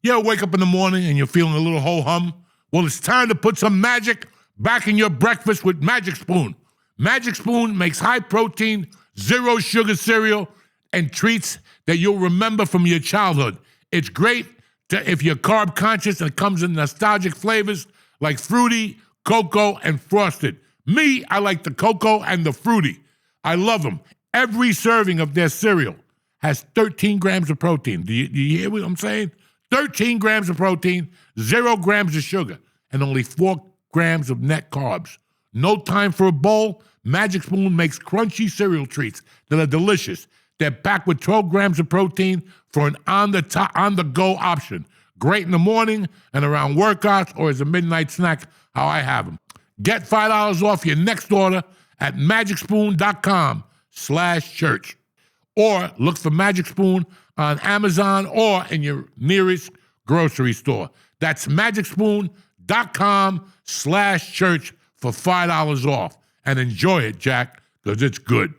You ever wake up in the morning and you're feeling a little ho-hum? Well, it's time to put some magic back in your breakfast with Magic Spoon. Magic Spoon makes high-protein, zero-sugar cereal and treats that you'll remember from your childhood. It's great if you're carb-conscious, and it comes in nostalgic flavors like fruity, cocoa, and frosted. Me, I like the cocoa and the fruity. I love them. Every serving of their cereal has 13 grams of protein. Do you hear what I'm saying? 13 grams of protein, 0 grams of sugar, and only 4 grams of net carbs. No time for a bowl. Magic Spoon makes crunchy cereal treats that are delicious. They're packed with 12 grams of protein for an on-the-go option. Great in the morning and around workouts or as a midnight snack, how I have them. Get $5 off your next order at magicspoon.com/church. Or look for Magic Spoon on Amazon or in your nearest grocery store. That's magicspoon.com/church for $5 off. And enjoy it, Jack, because it's good.